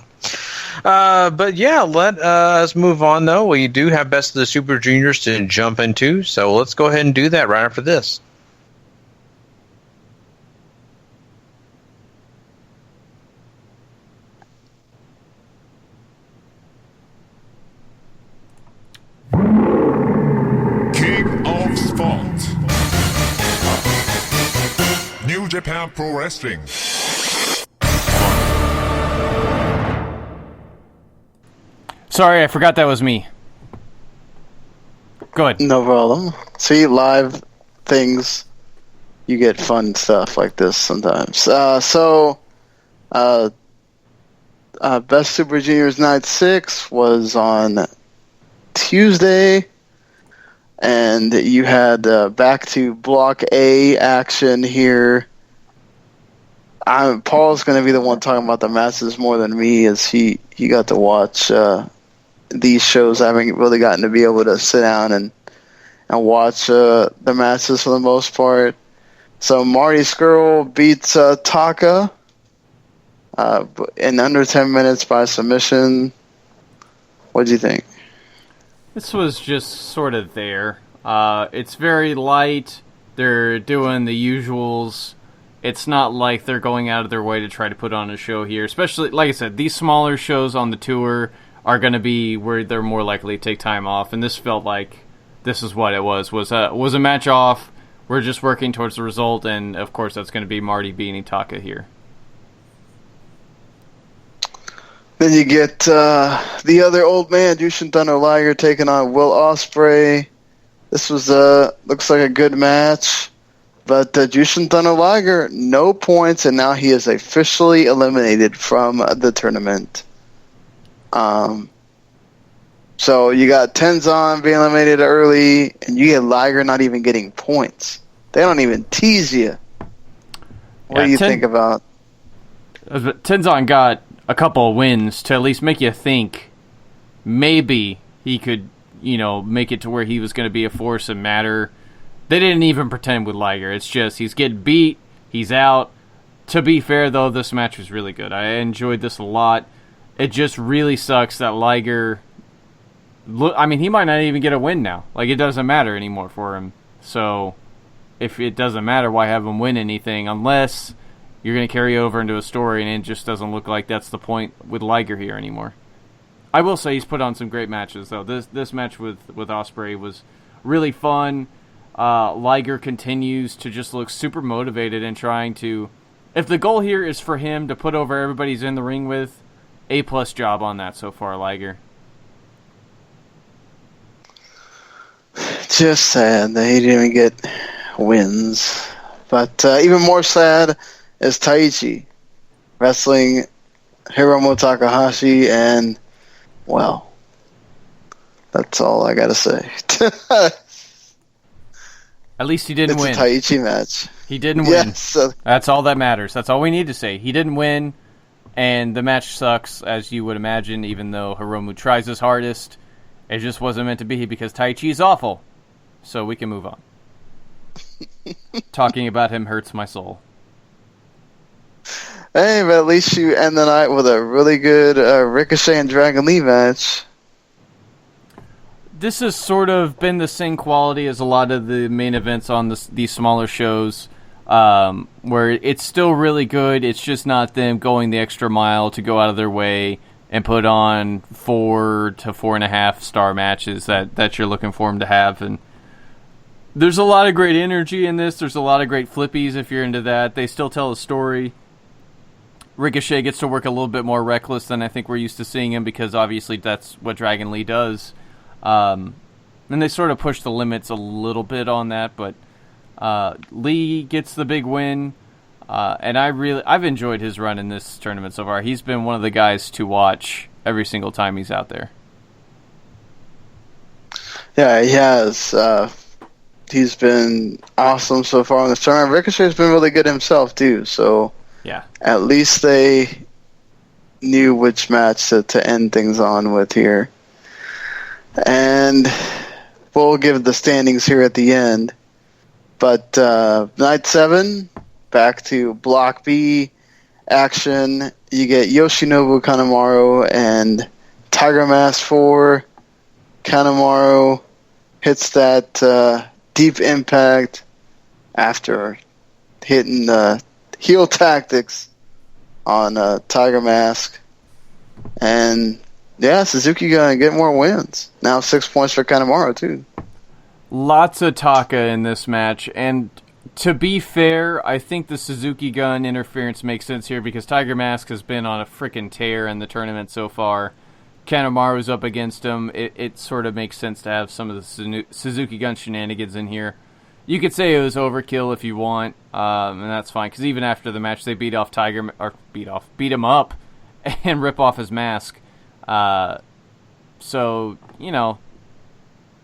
But yeah, let us move on, though. We do have Best of the Super Juniors to jump into, so let's go ahead and do that right after this. King of Sport. New Japan Pro Wrestling. Sorry, I forgot that was me. Go ahead. No problem. See, live things, you get fun stuff like this sometimes. Best Super Juniors Night 6 was on Tuesday, and you had back to Block A action here. Paul's going to be the one talking about the matches more than me, as he got to watch these shows. I haven't really gotten to be able to sit down and watch the matches for the most part. So Marty Scurll beats Taka in under 10 minutes by submission. What do you think? This was just sort of there. It's very light. They're doing the usuals. It's not like they're going out of their way to try to put on a show here. Especially, like I said, these smaller shows on the tour are going to be where they're more likely to take time off, and this felt like this is what it was a match off. We're just working towards the result, and of course that's going to be Marty beating Taka here. Then you get the other old man, Jushin Thunder Liger, taking on Will Ospreay. This was looks like a good match, but Jushin Thunder Liger, no points, and now he is officially eliminated from the tournament. So you got Tenzan being eliminated early, and you get Liger not even getting points. They don't even tease you. What do you think about? Tenzan got a couple of wins to at least make you think maybe he could, make it to where he was going to be a force and matter. They didn't even pretend with Liger. It's just he's getting beat, he's out. To be fair, though, this match was really good. I enjoyed this a lot. It just really sucks that Liger... he might not even get a win now. It doesn't matter anymore for him. So, if it doesn't matter, why have him win anything? Unless you're going to carry over into a story, and it just doesn't look like that's the point with Liger here anymore. I will say he's put on some great matches, though. This match with Ospreay was really fun. Liger continues to just look super motivated and trying to... If the goal here is for him to put over everybody he's in the ring with, A+ job on that so far, Liger. just sad that he didn't even get wins. But even more sad is Taichi wrestling Hiromu Takahashi, and, well, that's all I gotta say. At least he didn't win. It's a Taichi match. He didn't win. Yes. That's all that matters. That's all we need to say. He didn't win, and the match sucks, as you would imagine, even though Hiromu tries his hardest. It just wasn't meant to be because Taichi is awful. So we can move on. Talking about him hurts my soul. Hey, but at least you end the night with a really good Ricochet and Dragon Lee match. This has sort of been the same quality as a lot of the main events on these smaller shows, where it's still really good. It's just not them going the extra mile to go out of their way and put on 4 to 4.5 star matches that you're looking for them to have. And there's a lot of great energy in this. There's a lot of great flippies if you're into that. They still tell a story. Ricochet gets to work a little bit more reckless than I think we're used to seeing him, because obviously that's what Dragon Lee does. And they sort of push the limits a little bit on that, but Lee gets the big win, and I've enjoyed his run in this tournament so far. He's been one of the guys to watch every single time he's out there. Yeah, he has. He's been awesome so far in this tournament. Ricochet's been really good himself too, so yeah, at least they knew which match to end things on with here. And we'll give the standings here at the end. But night 7, back to Block B action. You get Yoshinobu Kanemaru and Tiger Mask 4. Kanemaru hits that deep impact after hitting heel tactics on Tiger Mask. And yeah, Suzuki gonna get more wins. Now 6 points for Kanemaru too. Lots of Taka in this match, and to be fair, I think the Suzuki Gun interference makes sense here because Tiger Mask has been on a frickin' tear in the tournament so far. Kanemaru's up against him. It sort of makes sense to have some of the Suzuki Gun shenanigans in here. You could say it was overkill if you want, and that's fine, because even after the match they beat him up and rip off his mask. So, you know,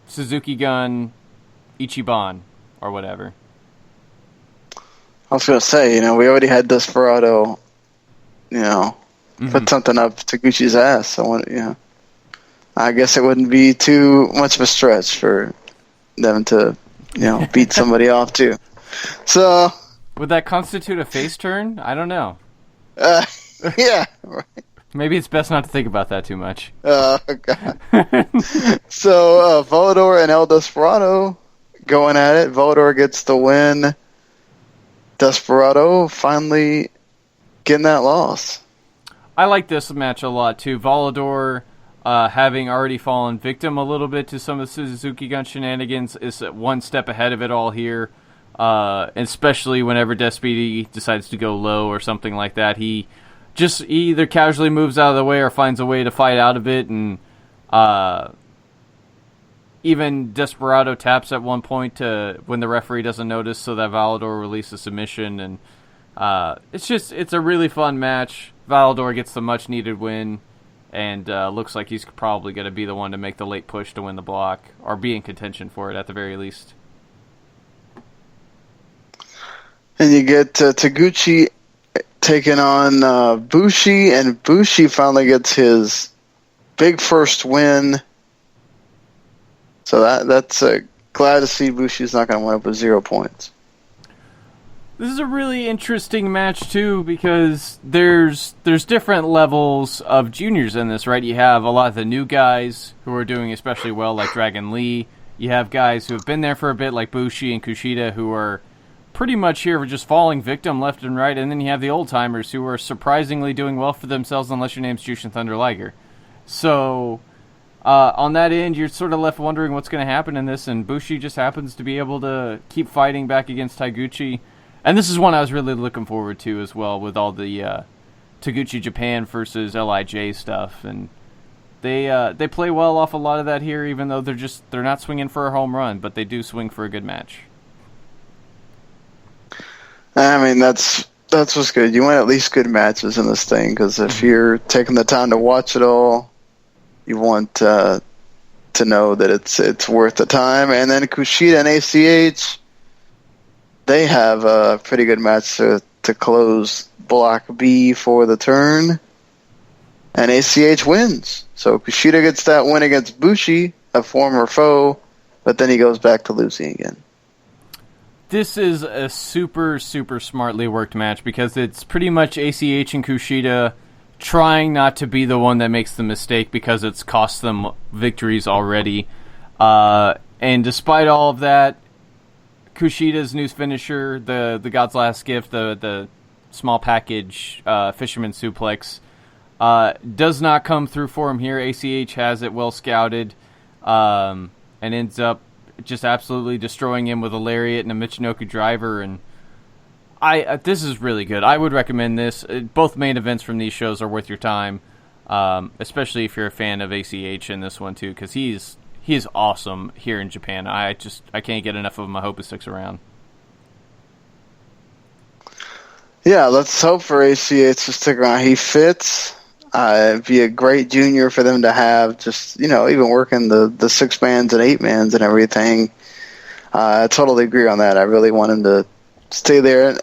Suzuki Gun, Ichiban, or whatever. I was going to say, we already had Desperado, put something up Taguchi's ass. I guess it wouldn't be too much of a stretch for them to, beat somebody off too. So, would that constitute a face turn? I don't know. Yeah, right. Maybe it's best not to think about that too much. Oh, God. So, Volador and El Desperado going at it. Volador gets the win. Desperado finally getting that loss. I like this match a lot, too. Volador, having already fallen victim a little bit to some of the Suzuki Gun shenanigans, is one step ahead of it all here. Especially whenever Despedy decides to go low or something like that. He either casually moves out of the way or finds a way to fight out of it, and even Desperado taps at one point when the referee doesn't notice, so that Volador releases submission, and it's a really fun match. Volador gets the much needed win, and looks like he's probably going to be the one to make the late push to win the block, or be in contention for it at the very least. And you get Taguchi taking on Bushi, and Bushi finally gets his big first win. So that's glad to see Bushi's not going to wind up with 0 points. This is a really interesting match too, because there's different levels of juniors in this, right? You have a lot of the new guys who are doing especially well, like Dragon Lee. You have guys who have been there for a bit, like Bushi and Kushida, who are pretty much here for just falling victim left and right, and then you have the old-timers who are surprisingly doing well for themselves, unless your name's Jushin Thunder Liger. So, on that end, you're sort of left wondering what's going to happen in this, and Bushi just happens to be able to keep fighting back against Taguchi. And this is one I was really looking forward to as well, with all the Taguchi Japan versus LIJ stuff, and They play well off a lot of that here, even though they're not swinging for a home run, but they do swing for a good match. I mean, that's what's good. You want at least good matches in this thing, because if you're taking the time to watch it all, you want to know that it's worth the time. And then Kushida and ACH, they have a pretty good match to close Block B for the turn. And ACH wins. So Kushida gets that win against Bushi, a former foe, but then he goes back to losing again. This is a super, super smartly worked match because it's pretty much ACH and Kushida trying not to be the one that makes the mistake because it's cost them victories already. And despite all of that, Kushida's new finisher, the God's Last Gift, the small package Fisherman Suplex, does not come through for him here. ACH has it well scouted and ends up just absolutely destroying him with a lariat and a Michinoku driver. And this is really good. I would recommend this. Both main events from these shows are worth your time, especially if you're a fan of ACH in this one too, because he's awesome here in Japan. I can't get enough of him. I hope he sticks around. Yeah, let's hope for ACH to stick around. He fits. It'd be a great junior for them to have, just, even working the 6-mans and 8-mans and everything. I totally agree on that. I really want him to stay there and,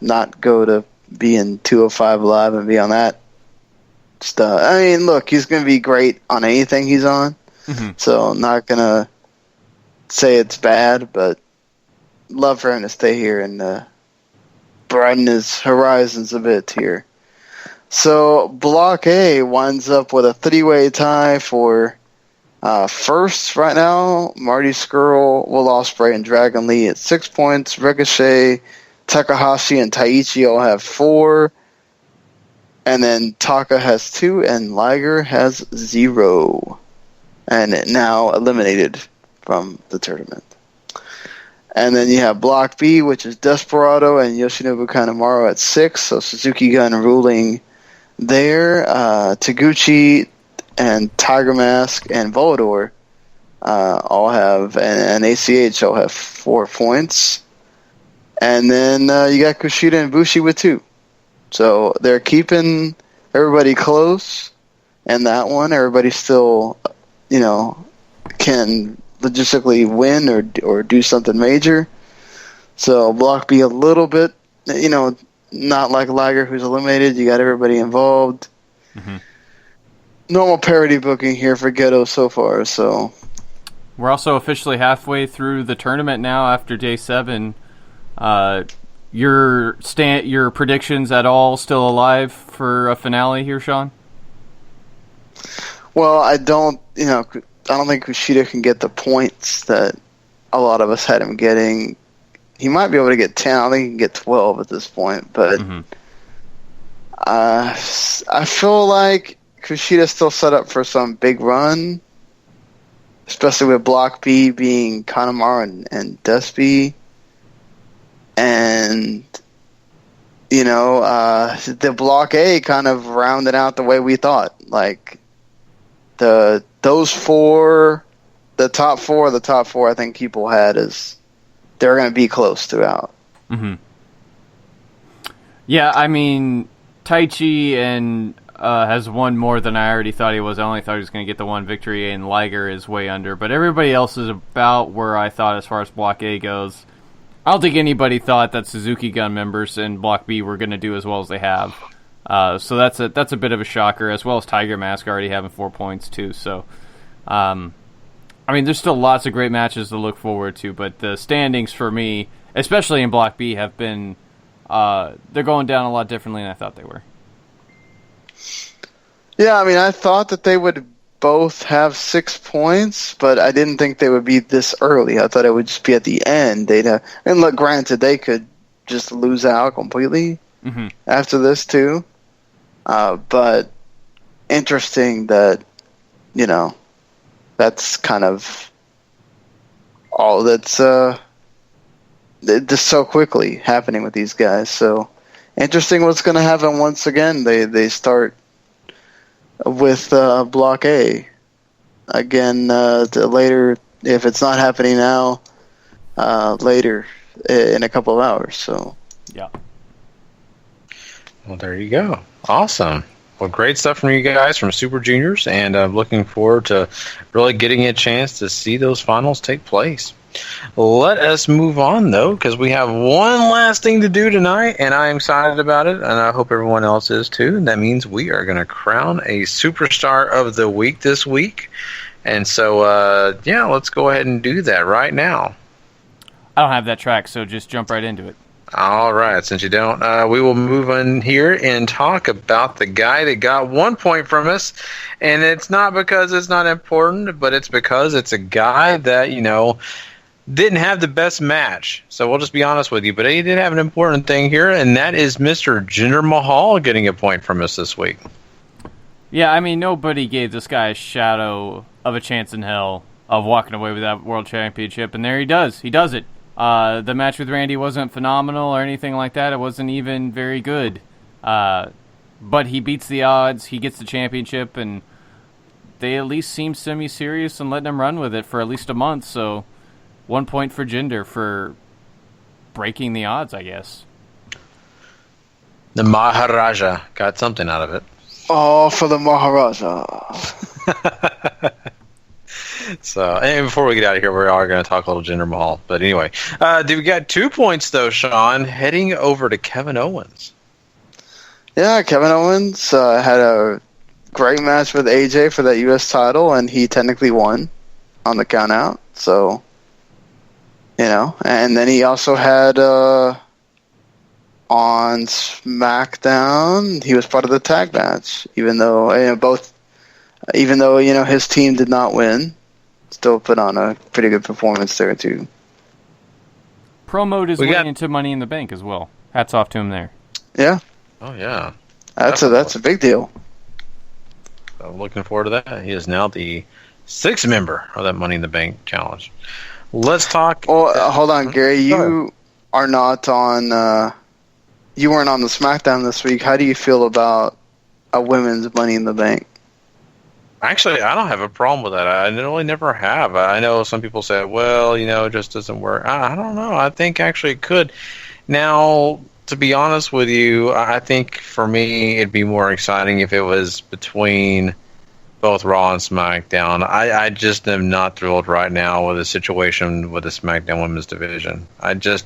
not go to be in 205 Live and be on that stuff. I mean, look, he's going to be great on anything he's on, so I'm not going to say it's bad, but love for him to stay here and broaden his horizons a bit here. So Block A winds up with a 3-way tie for first right now. Marty Scurll, Will Ospreay, and Dragon Lee at 6 points. Ricochet, Takahashi, and Taichi all have 4. And then Taka has 2, and Liger has 0. And now eliminated from the tournament. And then you have Block B, which is Desperado and Yoshinobu Kanemaru at 6. So Suzuki Gun ruling there. Taguchi and Tiger Mask and Volador all have, and ACH all have 4 points. And then you got Kushida and Bushi with 2. So they're keeping everybody close. And that one, everybody still, can logistically win or do something major. So Block B a little bit, not like Liger, who's eliminated. You got everybody involved. Normal parody booking here for Ghetto so far. So we're also officially halfway through the tournament now after day 7. Your predictions at all still alive for a finale here, Sean? Well, I don't think Kushida can get the points that a lot of us had him getting. He might be able to get 10. I don't think he can get 12 at this point. But I feel like Kushida's still set up for some big run, especially with Block B being Kanemaru and Despy. And, the Block A kind of rounded out the way we thought. Like, those 4, the top 4 I think people had is they're going to be close throughout. Yeah, I mean, Taichi and has won more than I already thought he was. I only thought he was going to get the 1 victory, and Liger is way under. But everybody else is about where I thought as far as Block A goes. I don't think anybody thought that Suzuki Gun members in Block B were going to do as well as they have. So that's a bit of a shocker, as well as Tiger Mask already having 4 points too. So, there's still lots of great matches to look forward to, but the standings for me, especially in Block B, have been they're going down a lot differently than I thought they were. Yeah, I thought that they would both have 6 points, but I didn't think they would be this early. I thought it would just be at the end. And look, granted, they could just lose out completely after this too. But interesting that, that's kind of all that's just so quickly happening with these guys. So interesting what's going to happen once again. They start with Block A. Again, later, if it's not happening now, later in a couple of hours. So yeah. Well, there you go. Awesome. Well, great stuff from you guys from Super Juniors, and I'm looking forward to really getting a chance to see those finals take place. Let us move on, though, because we have one last thing to do tonight, and I'm excited about it, and I hope everyone else is too. And that means we are going to crown a Superstar of the Week this week. And so, yeah, let's go ahead and do that right now. I don't have that track, so just jump right into it. All right, since you don't, we will move on here and talk about the guy that got 1 point from us. And it's not because it's not important, but it's because it's a guy that, didn't have the best match. So we'll just be honest with you. But he did have an important thing here, and that is Mr. Jinder Mahal getting a point from us this week. Yeah, I mean, nobody gave this guy a shadow of a chance in hell of walking away with that World Championship, and there he does. He does it. The match with Randy wasn't phenomenal or anything like that. It wasn't even very good. But he beats the odds. He gets the championship, and they at least seem semi-serious and letting him run with it for at least a month. So 1 point for Jinder for breaking the odds, I guess. The Maharaja got something out of it. Oh, for the Maharaja. So, and before we get out of here, we are going to talk a little Jinder Mahal. But anyway, we got 2 points, though, Sean, heading over to Kevin Owens. Yeah, Kevin Owens had a great match with AJ for that U.S. title, and he technically won on the count out. So, and then he also had on SmackDown, he was part of the tag match, even though his team did not win. Still put on a pretty good performance there too. Promoted his way into Money in the Bank as well. Hats off to him there. Yeah. Oh yeah. That's a big deal. I'm looking forward to that. He is now the 6th member of that Money in the Bank challenge. Let's talk. Well, hold on, Gary. You are not on. You weren't on the SmackDown this week. How do you feel about a women's Money in the Bank? Actually, I don't have a problem with that. I really never have. I know some people say, well, it just doesn't work. I don't know. I think actually it could. Now, to be honest with you, I think for me it'd be more exciting if it was between both Raw and SmackDown. I just am not thrilled right now with the situation with the SmackDown Women's Division. That does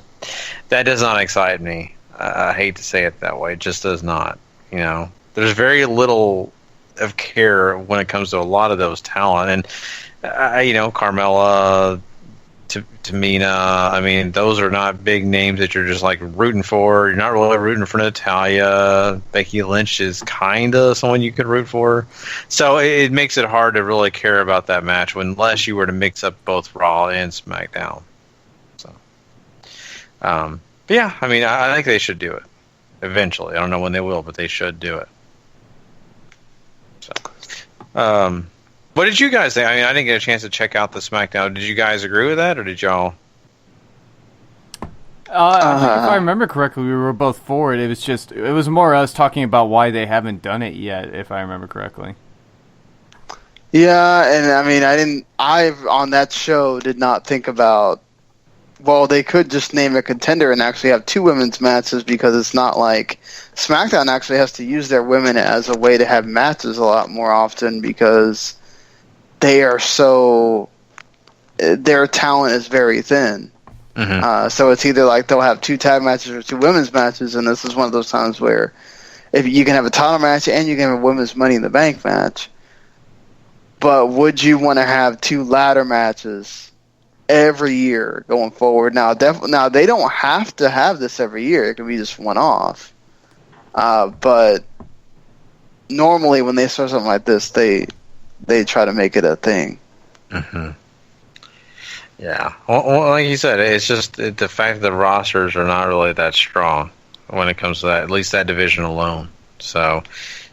not excite me. I hate to say it that way. It just does not. There's very little of care when it comes to a lot of those talent, and Carmella, Tamina. I mean, those are not big names that you're just like rooting for. You're not really rooting for Natalya. Becky Lynch is kind of someone you could root for, so it makes it hard to really care about that match unless you were to mix up both Raw and SmackDown. So, but yeah, I mean, I think they should do it eventually. I don't know when they will, but they should do it. What did you guys think? I mean, I didn't get a chance to check out the SmackDown. Did you guys agree with that, or did y'all? I think if I remember correctly, we were both for it. It was more us talking about why they haven't done it yet, if I remember correctly. Yeah, and I mean, I on that show did not think about, well, they could just name a contender and actually have 2 women's matches, because it's not like SmackDown actually has to use their women as a way to have matches a lot more often, because they are their talent is very thin. Mm-hmm. So it's either like they'll have 2 tag matches or 2 women's matches, and this is one of those times where if you can have a title match and you can have a women's Money in the Bank match, but would you want to have 2 ladder matches every year going forward? Now they don't have to have this every year. It can be just one-off. But normally when they start something like this, they try to make it a thing. Mm-hmm. Yeah. Well, like you said, it's just the fact that the rosters are not really that strong when it comes to that, at least that division alone. So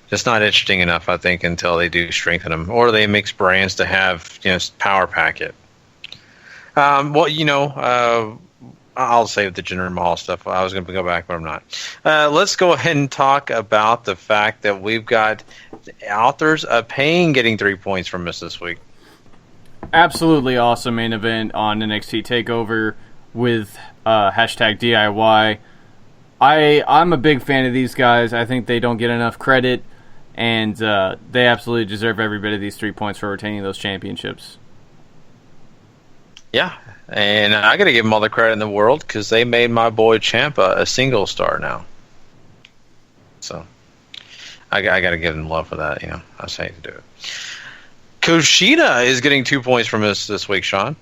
just not interesting enough, I think, until they do strengthen them. Or they mix brands to have, power pack it. I'll save the Jinder Mahal stuff. I was going to go back, but I'm not. Let's go ahead and talk about the fact that we've got Authors of Pain getting 3 points from us this week. Absolutely awesome main event on NXT TakeOver with hashtag DIY. I'm a big fan of these guys. I think they don't get enough credit, and they absolutely deserve every bit of these 3 points for retaining those championships. Yeah, and I got to give them all the credit in the world because they made my boy Ciampa a single star now. So I got to give them love for that. I just hate to do it. Kushida is getting 2 points from us this week, Sean.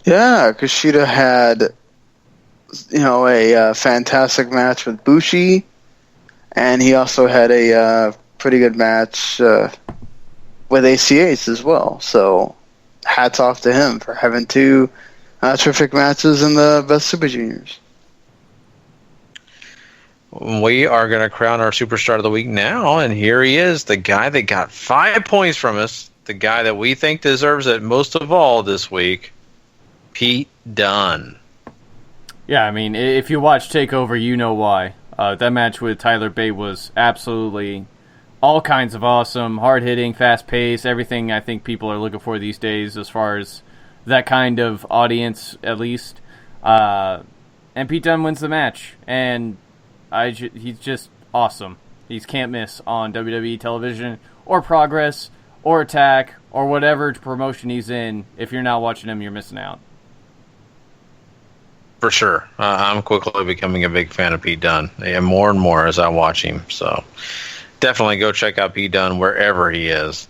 Yeah, Kushida had, a fantastic match with Bushi, and he also had a pretty good match with ACH as well. So, hats off to him for having 2 terrific matches in the Best Super Juniors. We are going to crown our Superstar of the Week now, and here he is, the guy that got 5 points from us, the guy that we think deserves it most of all this week, Pete Dunne. Yeah, I mean, if you watch TakeOver, you know why. That match with Tyler Bate was absolutely all kinds of awesome, hard-hitting, fast-paced, everything I think people are looking for these days as far as that kind of audience, at least. And Pete Dunne wins the match, and he's just awesome. He's can't miss on WWE television or Progress or Attack or whatever promotion he's in. If you're not watching him, you're missing out. For sure. I'm quickly becoming a big fan of Pete Dunne, and more as I watch him. So definitely go check out Pete Dunne wherever he is.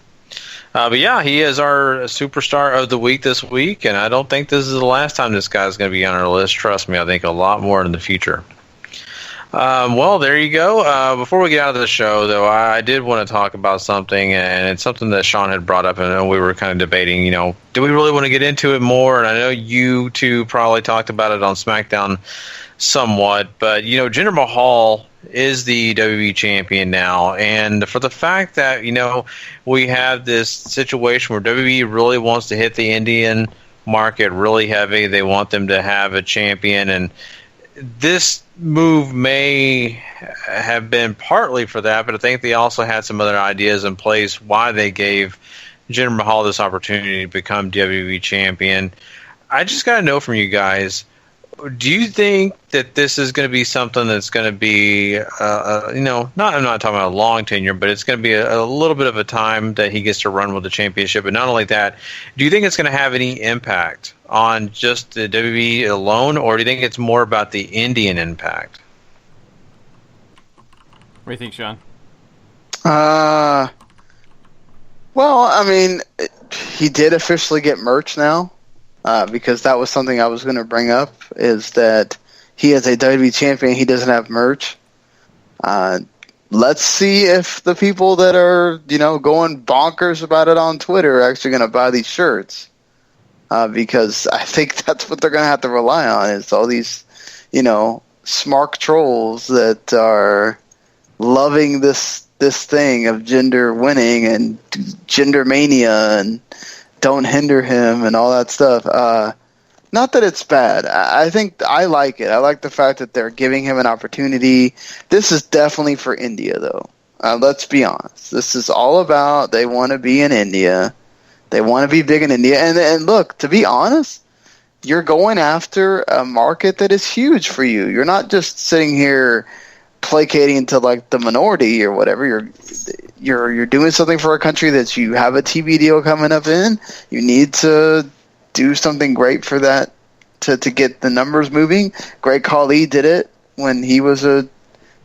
But yeah, he is our Superstar of the Week this week, and I don't think this is the last time this guy's going to be on our list. Trust me, I think a lot more in the future. Well, there you go. Before we get out of the show, though, I did want to talk about something, and it's something that Sean had brought up, and we were kind of debating, do we really want to get into it more? And I know you two probably talked about it on SmackDown somewhat, but, Jinder Mahal is the WWE Champion now, and for the fact that, we have this situation where WWE really wants to hit the Indian market really heavy, they want them to have a champion, and this move may have been partly for that, but I think they also had some other ideas in place why they gave Jinder Mahal this opportunity to become WWE Champion. I just got to know from you guys, do you think that this is going to be something that's going to be, I'm not talking about a long tenure, but it's going to be a little bit of a time that he gets to run with the championship. But not only that, do you think it's going to have any impact on just the WWE alone, or do you think it's more about the Indian impact? What do you think, Sean? Well, I mean, he did officially get merch now. Because that was something I was going to bring up, is that he is a WWE champion. He doesn't have merch. Let's see if the people that are, going bonkers about it on Twitter are actually going to buy these shirts. Because I think that's what they're going to have to rely on, is all these, smart trolls that are loving this thing of Jinder winning and Jinder Mania and don't hinder him and all that stuff. Not that it's bad. I think I like it. I like the fact that they're giving him an opportunity. This is definitely for India, though. Let's be honest. This is all about they want to be in India. They want to be big in India. And look, to be honest, you're going after a market that is huge for you. You're not just sitting here placating to like the minority or whatever. You're doing something for a country that you have a TV deal coming up in. You need to do something great for that to get the numbers moving. Great Khali did it when he was a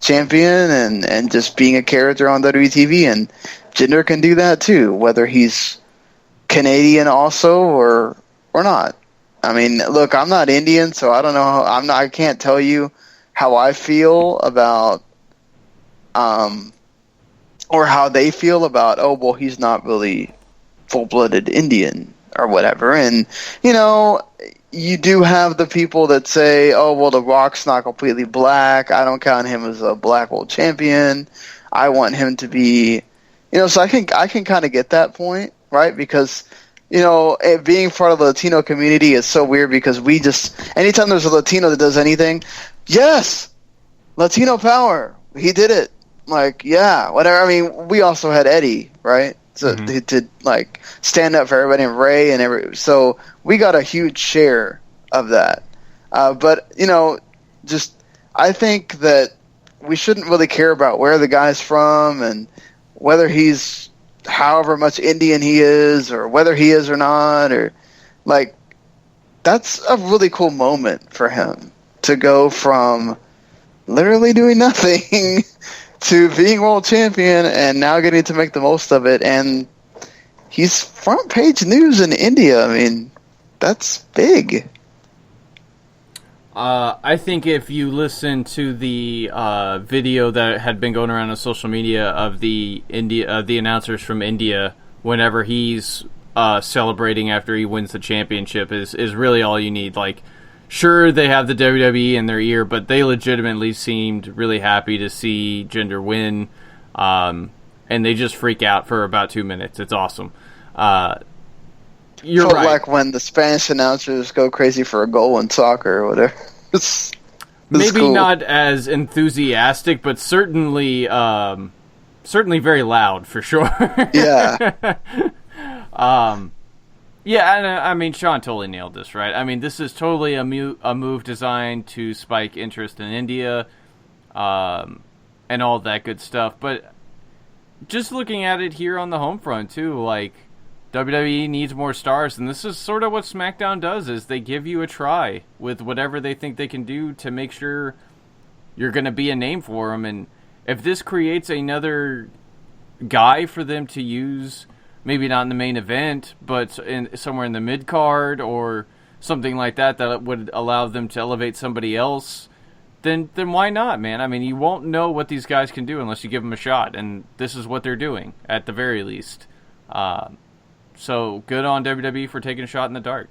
champion and just being a character on WWE, and Jinder can do that too, whether he's Canadian also or not. I mean, look, I'm not Indian, so I don't know. I can't tell you how I feel about, or how they feel about, oh, well, he's not really full-blooded Indian or whatever. And, you do have the people that say, oh, well, The Rock's not completely black. I don't count him as a black world champion. I want him to be, so I can kind of get that point, right? Because it being part of the Latino community is so weird because we just, anytime there's a Latino that does anything, yes, Latino power. He did it. Like, yeah, whatever. I mean, we also had Eddie, right? So he did, like, stand up for everybody, and Ray and so we got a huge share of that. But, just, I think that we shouldn't really care about where the guy's from and whether he's however much Indian he is or whether he is or not, or, like, that's a really cool moment for him to go from literally doing nothing to being world champion and now getting to make the most of it. And he's front page news in India. I mean, that's big. I think if you listen to the video that had been going around on social media of the announcers from India, whenever he's celebrating after he wins the championship, is really all you need. Like, sure, they have the WWE in their ear, but they legitimately seemed really happy to see Jinder win, and they just freak out for about 2 minutes. It's awesome. You're right. Like when the Spanish announcers go crazy for a goal in soccer or whatever. It's Maybe cool. not as enthusiastic, but certainly very loud for sure. Yeah. Yeah, and I mean, Sean totally nailed this, right? I mean, this is totally a move designed to spike interest in India, and all that good stuff. But just looking at it here on the home front too, like, WWE needs more stars, and this is sort of what SmackDown does, is they give you a try with whatever they think they can do to make sure you're going to be a name for them. And if this creates another guy for them to use, maybe not in the main event, but somewhere in the mid-card or something like that would allow them to elevate somebody else, then why not, man? I mean, you won't know what these guys can do unless you give them a shot, and this is what they're doing, at the very least. So good on WWE for taking a shot in the dark.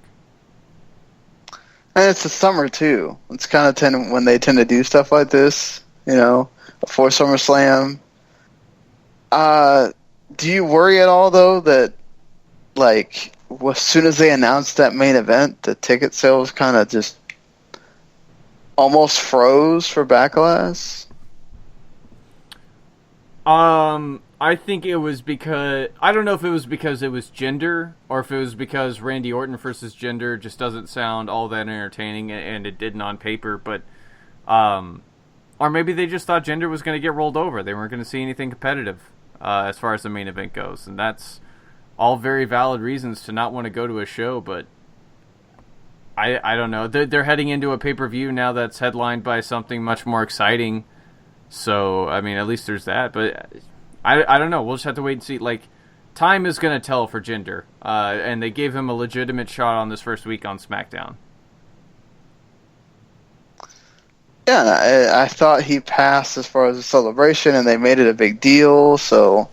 And it's the summer, too. It's kind of when they tend to do stuff like this, before SummerSlam. Do you worry at all, though, that, like, as soon as they announced that main event, the ticket sales kind of just almost froze for Backlash? I think it was because, I don't know if it was because it was Jinder or if it was because Randy Orton versus Jinder just doesn't sound all that entertaining, and it didn't on paper, but, or maybe they just thought Jinder was going to get rolled over. They weren't going to see anything competitive, as far as the main event goes, and that's all very valid reasons to not want to go to a show, but I don't know. They're heading into a pay-per-view now that's headlined by something much more exciting, so, I mean, at least there's that, but I don't know. We'll just have to wait and see. Like, time is going to tell for Jinder, and they gave him a legitimate shot on this first week on SmackDown. Yeah, I thought he passed as far as the celebration, and they made it a big deal. So,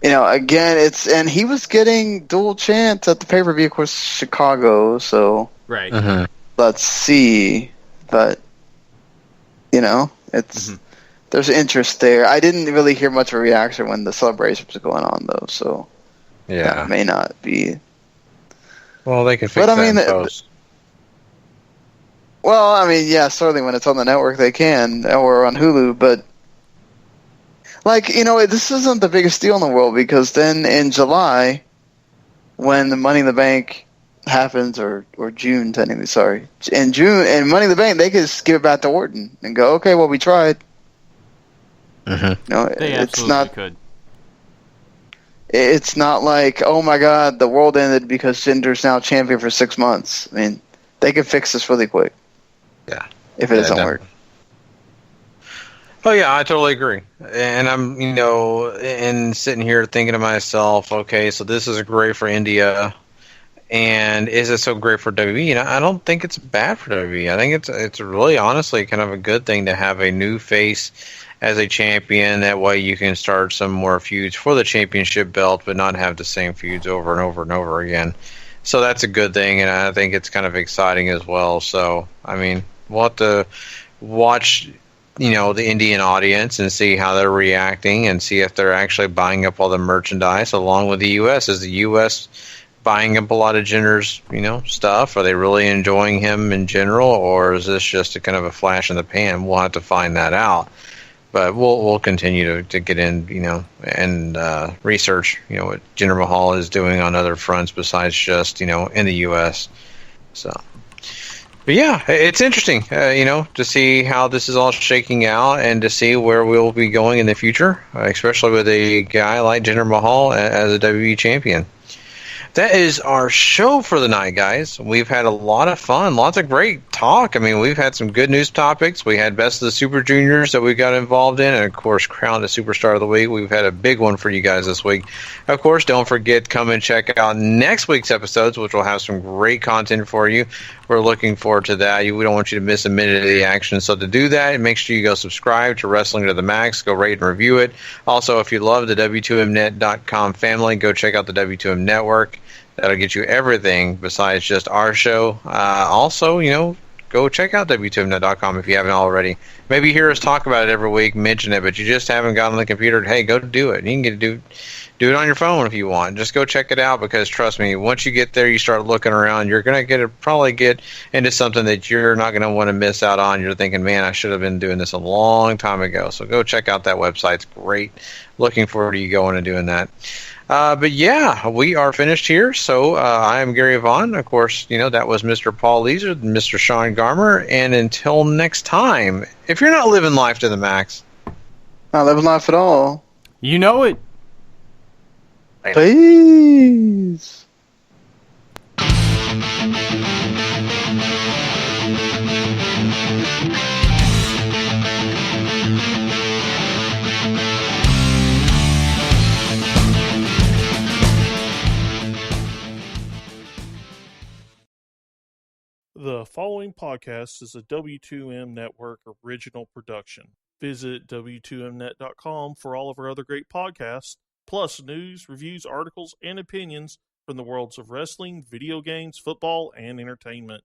again, and he was getting dual chants at the pay-per-view, of course, Chicago. So, right. Let's see. But, it's there's interest there. I didn't really hear much of a reaction when the celebration was going on, though. So, yeah, that may not be. Well, they can fix that in post. Well, I mean, yeah, certainly when it's on the network they can, or on Hulu, but, like, this isn't the biggest deal in the world, because then in July, when the Money in the Bank happens, or June, technically, sorry, in June, and Money in the Bank, they could just give it back to Orton and go, okay, well, we tried. They absolutely could. It's not like, oh my god, the world ended because Jinder's now champion for 6 months. I mean, they could fix this really quick. Yeah. If it doesn't work. Oh, yeah, I totally agree. And I'm, and sitting here thinking to myself, okay, so this is great for India. And is it so great for WWE? And I don't think it's bad for WWE. I think it's really, honestly, kind of a good thing to have a new face as a champion. That way you can start some more feuds for the championship belt, but not have the same feuds over and over and over again. So that's a good thing, and I think it's kind of exciting as well. So, I mean, we'll have to watch, the Indian audience and see how they're reacting and see if they're actually buying up all the merchandise along with the U.S. As the U.S. buying up a lot of Jinder's, stuff? Are they really enjoying him in general, or is this just a kind of a flash in the pan? We'll have to find that out. But we'll continue to get in, and research, what Jinder Mahal is doing on other fronts besides just, in the U.S. So, but yeah, it's interesting, to see how this is all shaking out and to see where we'll be going in the future, especially with a guy like Jinder Mahal as a WWE champion. That is our show for the night, guys. We've had a lot of fun, lots of great talk. I mean, we've had some good news topics. We had Best of the Super Juniors that we got involved in, and of course, Crowned a Superstar of the Week. We've had a big one for you guys this week. Of course, don't forget, come and check out next week's episodes, which will have some great content for you. We're looking forward to that. We don't want you to miss a minute of the action. So to do that, make sure you go subscribe to Wrestling to the Max. Go rate and review it. Also, if you love the W2Mnet.com family, go check out the W2M Network. That'll get you everything besides just our show. Also, go check out W2Mnet.com if you haven't already. Maybe hear us talk about it every week, mention it, but you just haven't gotten on the computer. Hey, go do it. You can get to do it on your phone if you want. Just go check it out, because trust me, once you get there, you start looking around, you're going to probably get into something that you're not going to want to miss out on. You're thinking, man, I should have been doing this a long time ago. So go check out that website. It's great. Looking forward to you going and doing that. But yeah, we are finished here. So I am Gary Vaughan. Of course, that was Mr. Paul Leazar, Mr. Sean Garmer. And until next time, if you're not living life to the max, not living life at all. You know it. Please. The following podcast is a W2M Network original production. Visit W2Mnet.com for all of our other great podcasts, plus news, reviews, articles, and opinions from the worlds of wrestling, video games, football, and entertainment.